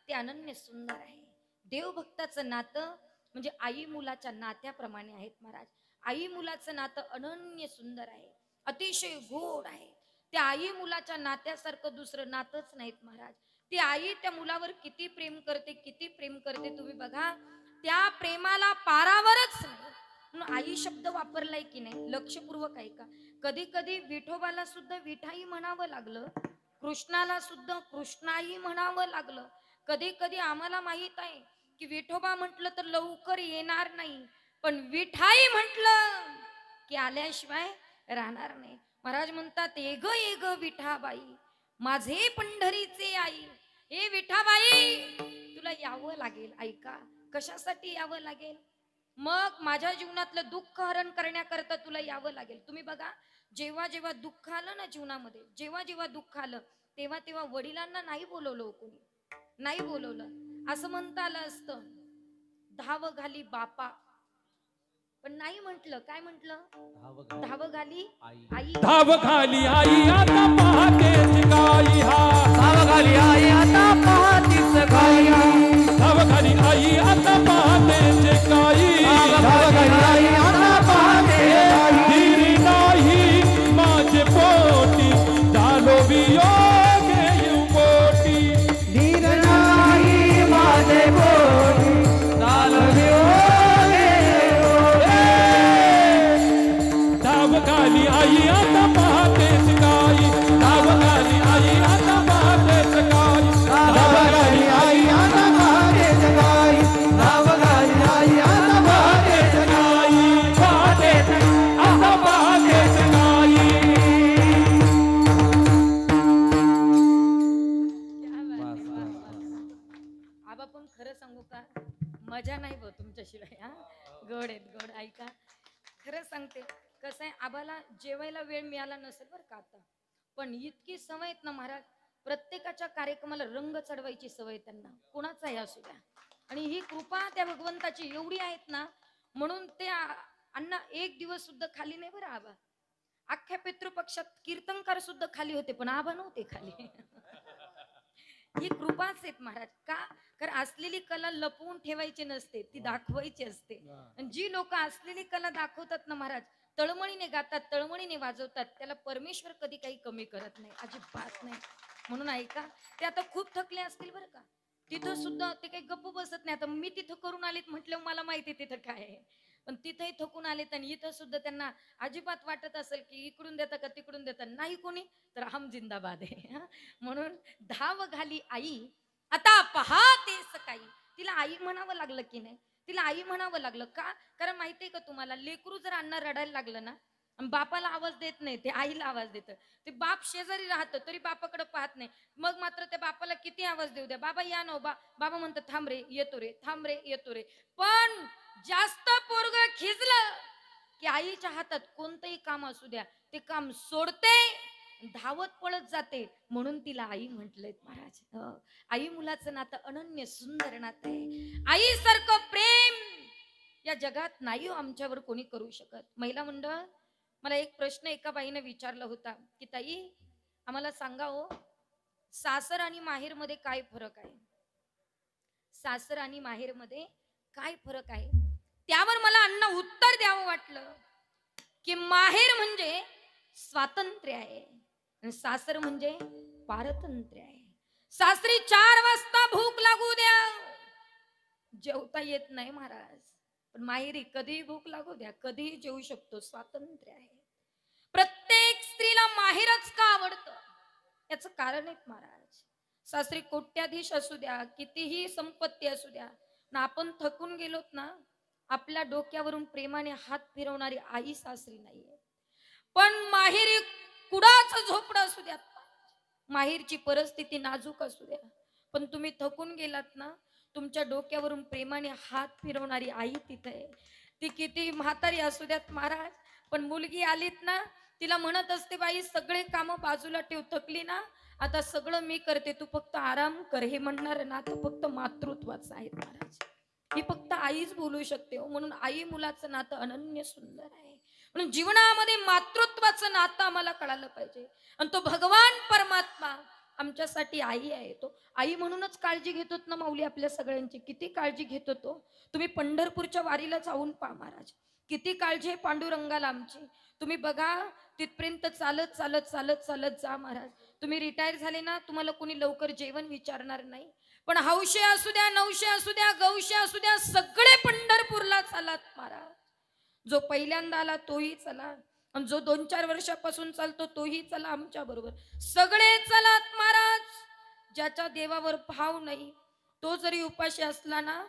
ते अनन्य सुंदर आहे. देव भक्ताचं नातं म्हणजे आई मुलाच्या नात्याप्रमाणे आहेत महाराज. आई मुलाचं नातं अनन्य सुंदर आहे, अतिशय गोड आहे. त्या आई मुलाच्या नात्यासारखं दुसरं नातंच नाहीत महाराज. ती आई त्या मुलावर किती प्रेम करते, किती प्रेम करते तुम्ही बघा. त्या प्रेमाला पारावरच नाही म्हणून आई शब्द वापरलाय की नाही, लक्षपूर्वक ऐका. कधी कधी विठोबाला सुद्धा विठाई म्हणावं लागलं, कृष्णाला सुद्धा कृष्णाई म्हणावं लागलं. कधी कधी आम्हाला माहित आहे की विठोबा म्हटलं तर लवकर येणार नाही, पण विठाई म्हटलं की आल्याशिवाय राहणार नाही. महाराज म्हणतात, एग एग विठाबाई माझे पंढरीचे आई. हे विठाबाई तुला यावं लागेल. ऐका, कशासाठी यावं लागेल? मग माझ्या जीवनातलं दुःख हरण करण्याकरता तुला यावं लागेल. तुम्ही बघा, जेव्हा जेव्हा दुःख आलं ना जीवनामध्ये, जेव्हा जेव्हा दुःख आलं तेव्हा तेव्हा वडिलांना नाही बोलवलं, कोणी नाही बोलवलं. असं म्हणता आलं असतं, धाव घाली बापा, पण नाही म्हटलं. काय म्हटलं? धाव घाली आई. धाव खाली आई आता पहातेच गाई, हा धाव घाली आई आता पहातीच गाई, धाव खाली आई आता पहातेच गाई, धाव घाली आई आता पहाते गाई. धीर नाही माझे पोटी झालो वियोग पोटी, धीर नाही माझे पोटी झालो वियोग. धाव खाली आई आता पहातेच गाई, धाव खाली आई आता पहातेच गाई, धाव घाली आई आता पहातेच गाई, धाव घाली आई आता पहातेच गाई, पहातेच आता पहातेच गाई. आबा पण खरं सांगू का, मजा नाही बघ तुमच्याशिवाय. हा गोड आहेत गोड. ऐका, खरं सांगते, कसं आहे, आबाला जेवायला वेळ मिळाला नसेल बरं का आता, पण इतकी सवय आहेत ना महाराज, प्रत्येकाच्या कार्यक्रमाला रंग चढवायची सवय त्यांना, कोणाचाही असू द्या. आणि ही कृपा त्या भगवंताची एवढी आहेत ना, म्हणून ते अण्णा एक दिवस सुद्धा खाली नाही बरं. आबा अख्ख्या पितृपक्षात कीर्तनकार सुद्धा खाली होते, पण आबा नव्हते खाली. ही कृपाच आहेत महाराज. का? कारण असलेली कला लपवून ठेवायची नसते, ती दाखवायची असते. आणि जी लोक असलेली कला दाखवतात ना महाराज, तळमळीने गातात, तळमळीने वाजवतात, त्याला परमेश्वर कधी काही कमी करत नाही, अजिबात नाही. म्हणून ऐका, ते आता खूप थकले असतील बरं का, तिथं सुद्धा ते काही गप्प बसत नाही. आता मी तिथं करून आलेत म्हटलं, मला माहिती तिथं काय आहे, पण तिथंही थकून आलेत. आणि इथं सुद्धा त्यांना अजिबात वाटत असेल की इकडून देता का तिकडून देता, नाही कोणी तर हम जिंदाबाद आहे. म्हणून धाव घाली आई आता पहातेच काही. तिला आई म्हणावं लागलं की नाही, तिला आई म्हणावं लागलं का? कारण माहितीये का तुम्हाला, लेकरू जर अण्णा रडायला लागलं ना, बापाला आवाज देत नाही, ते आईला आवाज देतं. ते बाप शेजारी राहतं तरी बापाकडे पाहत नाही. मग मात्र त्या बापाला किती आवाज देऊ द्या, बाबा या नो, बाबा म्हणतात थांब रे येतो रे, थांब रे येतो रे. पण जास्त पोरग खिजलं की आईच्या हातात कोणतंही काम असू द्या, ते काम सोडते, धावत पळत जाते. म्हणून तिला आई म्हटलंय महाराज. आई मुलाचं नातं अनन्य सुंदर नातं आहे. आई सारखं प्रेम या जगात नाही आमच्यावर कोणी करू शकत. महिला मंडळ, मला एक प्रश्न एका बाईने विचारला होता की ताई आम्हाला सांगा हो, सासर आणि माहेर मध्ये काय फरक आहे? सासर आणि माहेर मध्ये काय फरक आहे? त्यावर मला अण्णा उत्तर द्यावं वाटलं की माहेर म्हणजे स्वातंत्र्य आहे आणि सासर म्हणजे पारतंत्र्य आहे. सासरी 4 वाजता भूक लागू द्या, जेवता येत नाही महाराज, पण माहेरी कधीही भूक लागू द्या, कधीही जेवू शकतो, स्वातंत्र्य आहे. प्रत्येक स्त्रीला माहेरच का आवडतं याचं कारण आहे महाराज. सासरी कोट्याधीश असू द्या, कितीही संपत्ती असू द्या, ना आपण थकून गेलोत ना, आपल्या डोक्यावरून प्रेमाने हात फिरवणारी आई सासरी नाहीये. पण माहेरी कुडाचं झोपडं असू द्या, माहेरची परिस्थिती नाजूक असू द्या, पण तुम्ही थकून गेलात ना, तुमच्या डोक्यावरून प्रेमाने हात फिरवणारी आई तिथे आहे. ती किती म्हातारी असू द्यात महाराज, पण मुलगी आलीत ना, तिला म्हणत असते, बाई सगळे काम बाजूला ठेव, थकली ना, आता सगळं मी करते, तू फक्त आराम कर. हे म्हणणार ना, तर फक्त मातृत्वाचं आहे महाराज. ही फक्त आईच बोलू शकते हो. म्हणून आई मुलाचं नातं अनन्य सुंदर आहे. म्हणून जीवनामध्ये मातृत्वाचं नातं आम्हाला कळालं पाहिजे. आणि तो भगवान परमात्मा आमच्यासाठी आई आहे. तो आई म्हणूनच काळजी घेतो ना माऊली, आपल्या सगळ्यांची किती काळजी घेतो तो. तुम्ही पंढरपूरच्या वारीला जाऊन पहा महाराज, किती काळजी आहे पांडुरंगाला आमची. तुम्ही बघा, तिथपर्यंत चालत चालत चालत चालत जा महाराज. तुम्ही रिटायर झाले ना, तुम्हाला कोणी लवकर जेवण विचारणार नाही. पण हौशे असू द्या, नवशे असू द्या, गौशे असू द्या, सगळे पंढरपूरला चालत महाराज. जो पहिल्यांदा आला तोही चला, आणि जो 2-4 वर्षापासून चालतो तोही चला आमच्या बरोबर. सगळे चलात महाराज. ज्याच्या देवावर भाव नाही, तो जरी उपाशी असला ना,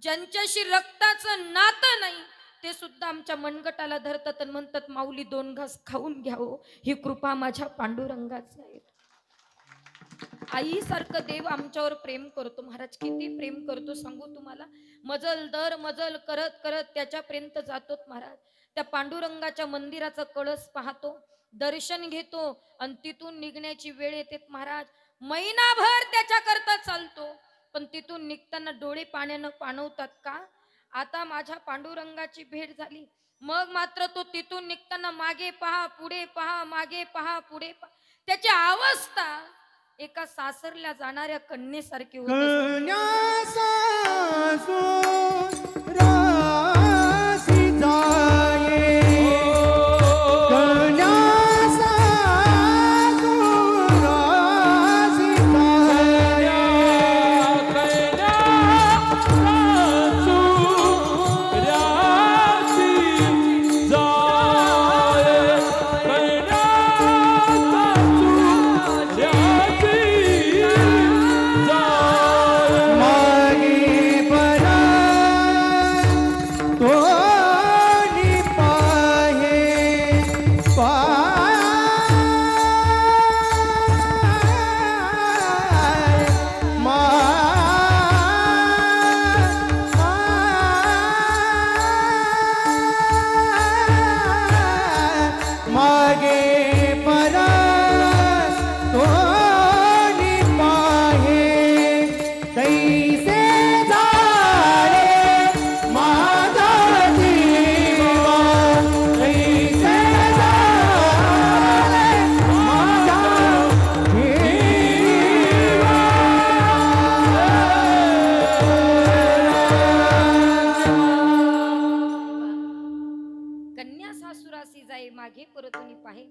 ज्यांच्याशी रक्ताचं नातं नाही, ते सुद्धा आमच्या मनगटाला धरतात आणि म्हणतात, माऊली 2 घास खाऊन घ्यावं, ही कृपा माझ्या पांडुरंगाची आहे. आई सारखं देव आमच्यावर प्रेम करतो महाराज. किती प्रेम करतो सांगू तुम्हाला. मजल दर मजल करत करत त्याच्यापर्यंत जातो महाराज. त्या पांडुरंगाच्या मंदिराचा कळस पाहतो, दर्शन घेतो, आणि तिथून निघण्याची वेळ येते महाराज. महिनाभर त्याच्याकरता चालतो, पण तिथून निघताना डोळे पाण्यानं पाणवतात का, आता माझ्या पांडुरंगाची भेट झाली. मग मात्र तो तिथून निघताना मागे पहा, पुढे पहा, मागे पहा, पुढे पहा. त्याची अवस्था एका सासरल्या जाणाऱ्या कन्येसारखी होते. कन्या सासू राशी जाये, कन्या सासू राशी जाये, मागे परतून पाहे.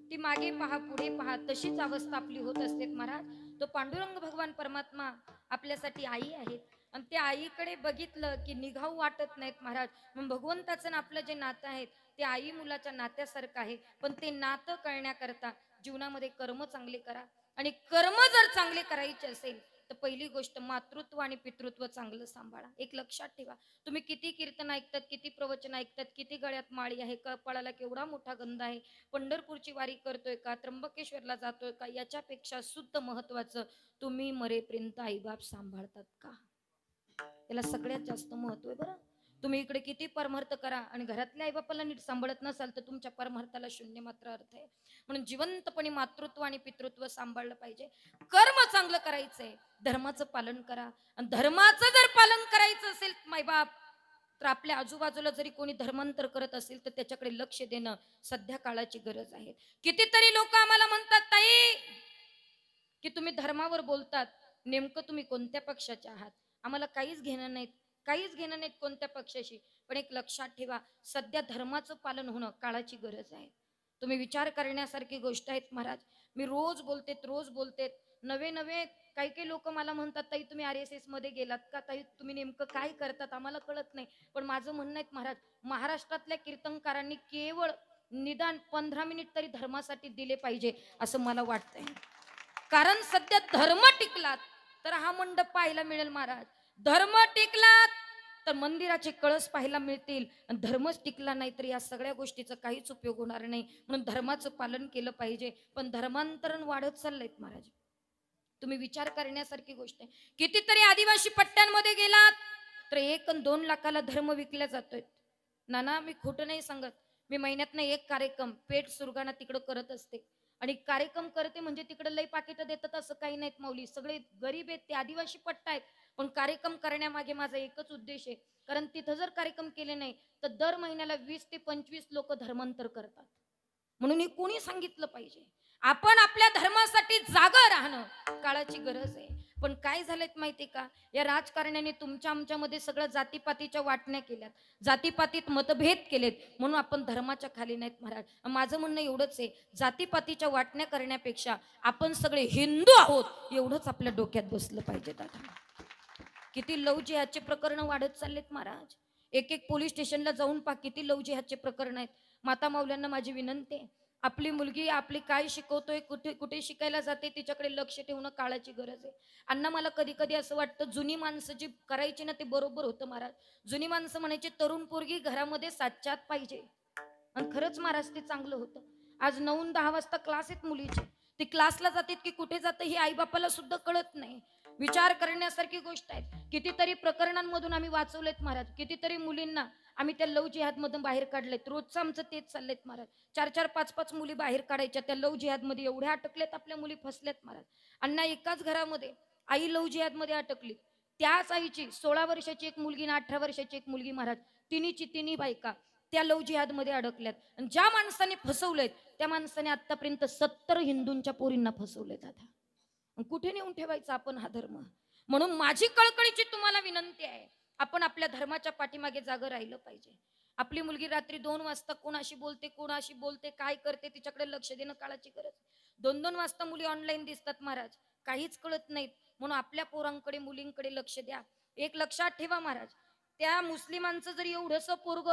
ती मागे पहा, पुढे पहा, तशीच अवस्था आपली होत असते महाराज. तो पांडुरंग भगवान परमात्मा आपल्यासाठी आई आहेत, आणि त्या आईकडे बघितलं की निघाऊ वाटत नाहीत महाराज. मग भगवंताचं आपलं जे नातं आहे ते आई मुलाच्या नात्यासारखं आहे. पण ते नातं कळण्याकरता जीवनामध्ये कर्म चांगले करा, आणि कर्म जर चांगले करायचे असेल तर पहिली गोष्ट मातृत्व आणि पितृत्व चांगलं सांभाळा. एक लक्षात ठेवा, तुम्ही किती कीर्तन ऐकतात, किती प्रवचन ऐकतात, किती गळ्यात माळी आहे, कपाळाला केवढा मोठा गंध आहे, पंढरपूरची वारी करतोय का, त्र्यंबकेश्वरला जातोय का, याच्यापेक्षा सुद्धा महत्वाचं तुम्ही मरेपर्यंत आईबाप सांभाळतात का, याला सगळ्यात जास्त महत्व आहे बरं. तुम्ही इकडे किती परमार्थ करा आणि घरातल्या आईबापाला नीट सांभाळत नसाल तर तुमच्या परमार्थाला शून्य मात्र अर्थ आहे. म्हणून जिवंतपणे मातृत्व आणि पितृत्व सांभाळलं पाहिजे. कर्म चांगलं करायचंय, धर्माचं पालन करा, आणि धर्माचं जर पालन करायचं असेल मायबाप तर आपल्या आजूबाजूला जरी कोणी धर्मांतर करत असेल तर त्याच्याकडे लक्ष देणं सध्या काळाची गरज आहे. कितीतरी लोक आम्हाला म्हणतात, ताई की तुम्ही धर्मावर बोलतात, नेमकं तुम्ही कोणत्या पक्षाचे आहात? आम्हाला काहीच घेणं नाहीत, काहीच घेणं नाहीत कोणत्या पक्षाशी. पण एक लक्षात ठेवा, सध्या धर्माचं पालन होणं काळाची गरज आहे. तुम्ही विचार करण्यासारखी गोष्ट आहेत महाराज. मी रोज बोलते. नवे नवे काही काही लोक मला म्हणतात, ताई तुम्ही RSS मध्ये गेलात का? ताई तुम्ही नेमकं काय करतात आम्हाला कळत नाही. पण माझं म्हणणं आहे महाराज, महाराष्ट्रातल्या कीर्तनकारांनी केवळ निदान 15 मिनिट तरी धर्मासाठी दिले पाहिजे असं मला वाटतंय. कारण सध्या धर्म टिकलात तर हा मंडप पाहायला मिळेल महाराज. धर्म टिकलात तर मंदिराचे कळस पाहायला मिळतील. आणि धर्मच टिकला नाही तर या सगळ्या गोष्टीचा काहीच उपयोग होणार नाही. म्हणून धर्माचं पालन केलं पाहिजे. पण धर्मांतरण वाढत चाललंय महाराज. तुम्ही विचार करण्यासारखी गोष्ट आहे. कितीतरी आदिवासी पट्ट्यांमध्ये गेलात तर 1 आणि 2 लाखाला धर्म विकला जातोय. नाना मी खोटं नाही सांगत. मी महिन्यातनं एक कार्यक्रम पेठ सुरगाणा तिकडं करत असते. आणि कार्यक्रम करते म्हणजे तिकडे लई पाकिट देतात असं काही नाहीत माऊली. सगळे गरीब आहेत, ते आदिवासी पट्टा आहेत. पण कार्यक्रम करण्यामागे माझा एकच उद्देश आहे. कारण तिथं जर कार्यक्रम केले नाही तर दर महिन्याला 20 ते 25 लोक धर्मांतर करतात. म्हणून हे कोणी सांगितलं पाहिजे, आपण आपल्या धर्मासाठी जागा राहणं काळाची गरज आहे. पण काय झालंय माहितीये का, या राजकारण्याने तुमच्या आमच्यामध्ये सगळं जातीपातीच्या वाटण्या केल्यात, जातीपातीत मतभेद केलेत. म्हणून आपण धर्माच्या खाली नाहीत महाराज. माझं म्हणणं एवढंच आहे, जातीपातीच्या वाटण्या करण्यापेक्षा आपण सगळे हिंदू आहोत एवढंच आपल्या डोक्यात बसलं पाहिजे. दादा किती लव जिहादचे प्रकरण वाढत चाललेत महाराज. एक पोलीस स्टेशनला जाऊन पहा किती लव जिहादचे प्रकरण आहेत. माता माऊल्यांना माझी विनंती आहे, आपली मुलगी आपली काय शिकवतोय, कुठे कुठे शिकायला जाते, तिच्याकडे लक्ष ठेवणं काळाची गरज आहे. अण्णा मला कधी कधी असं वाटतं, जुनी माणसं जी करायची ना ते बरोबर होतं महाराज. जुनी माणसं म्हणायची तरुण पोरगी घरामध्ये 7च्या आत पाहिजे. आणि खरंच महाराज ते चांगलं होतं. आज 9-10 वाजता क्लास आहेत मुलीचे, ती क्लासला जातात की कुठे जातं हे आई बापाला सुद्धा कळत नाही. विचार करण्यासारखी गोष्ट आहे. कितीतरी प्रकरणांमधून आम्ही वाचवलेत महाराज. कितीतरी मुलींना आम्ही त्या लव जिहाद मधून बाहेर काढलेत. रोजचं आमचं तेच चाललेत महाराज. 4-4, 5-5 मुली बाहेर काढायच्या त्या लव जिहाद मध्ये. एवढ्या अटकलेत आपल्या मुली, फसल्यात महाराज. अण्णा एकाच घरामध्ये आई लव जिहाद मध्ये अटकली. त्याच आईची 16 वर्षाची एक मुलगी आणि 18 वर्षाची एक मुलगी महाराज, तिन्ही बायका त्या लव जिहाद मध्ये अडकल्यात. आणि ज्या माणसाने फसवलेत त्या माणसाने आतापर्यंत 70 हिंदूंच्या पोरींना फसवलेत. आता कुठे नेऊन ठेवायचा आपण हा धर्म? म्हणून माझी कळकळीची तुम्हाला विनंती आहे, आपण आपल्या धर्माच्या पाठीमागे जागं राहिलं पाहिजे. आपली मुलगी रात्री 2 वाजता कोणाशी बोलते, काय करते, तिच्याकडे लक्ष देणं काळाची गरज. 2-2 वाजता मुली ऑनलाईन दिसतात महाराज, काहीच कळत नाहीत. म्हणून आपल्या पोरांकडे मुलींकडे लक्ष द्या. एक लक्षात ठेवा महाराज, त्या मुस्लिमांचं जर एवढंसं पोरग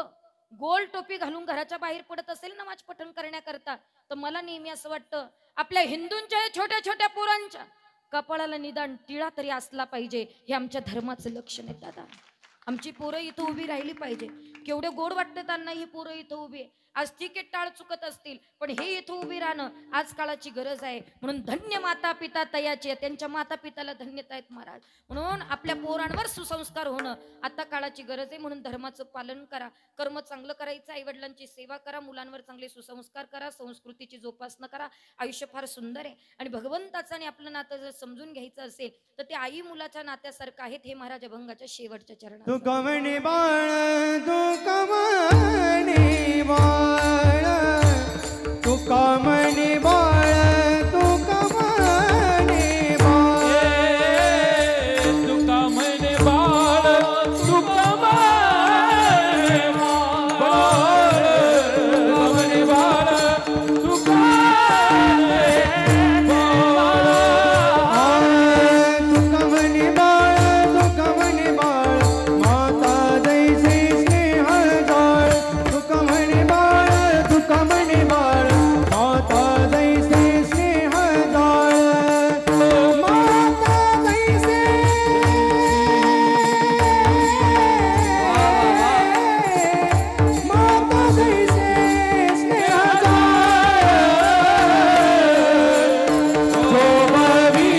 गोल टोपी घालून घराच्या बाहेर पडत असेल नमाज पठण करण्याकरता, तर मला नेहमी असं वाटतं आपल्या हिंदूंच्या छोट्या छोट्या पोरांच्या कपाळाला निदान टिळा तरी असला पाहिजे. हे आमच्या धर्माचं लक्षण आहे दादा. आमची पोरं इथं उभी राहिली पाहिजे. केवढे गोड वाटतं त्यांना ही पोरं इथं उभी आहे. आज ठीक आहे टाळ चुकत असतील, पण हे इथं उभी राहणं आज काळाची गरज आहे. म्हणून धन्य माता पिता तयाचे, त्यांच्या माता पिताला धन्यता आहेत महाराज. म्हणून आपल्या पोरांवर सुसंस्कार होणं आता काळाची गरज आहे. म्हणून धर्माचं पालन करा, कर्म चांगलं करायचं, आई वडिलांची सेवा करा, मुलांवर चांगले सुसंस्कार करा, संस्कृतीची जोपासना करा. आयुष्य फार सुंदर आहे. आणि भगवंताचं आणि आपलं नातं जर समजून घ्यायचं असेल तर ते आई मुलाच्या नात्यासारखं आहेत. हे महाराज अभंगाच्या शेवटच्या चरणात. तू कमणी बाळ, तू कमणी बाळ, तू कमणी बाळ, तू कमणी बाळ, तुका म्हणे बाळ, तुका म्हणे बाळ, म्हणे बाळ, तुका तू कमणी बाळ, तू कमणी बाळ, माता जैसे स्नेह जाळ. तू कमणी बाळ, तू कमणी बाळ, माता जैसे स्नेह जाळ. माता जैसे, माता जैसे स्नेह जाळ. शोभावी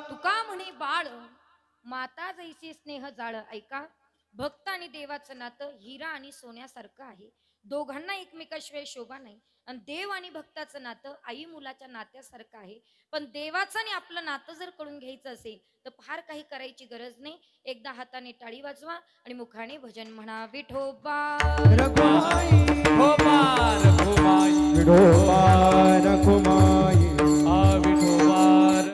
तुका म्हणे बाळ, माता जैसी स्नेह जाळ. ऐका, भक्त आणि देवाचं नातं हिरा आणि सोन्यासारखं आहे. दोघांना एकमेकाशिवाय शोभा नाही. आणि देव आणि भक्ताचं नातं आई मुलाच्या नात्यासारखं आहे. पण देवाचं आणि आपलं नातं जर कळून घ्यायचं असेल तर फार काही करायची गरज नाही. एकदा हाताने टाळी वाजवा आणि मुखाने भजन म्हणा. विठोबा रघुमाई हो रघुमाई विठोबा रघुमाई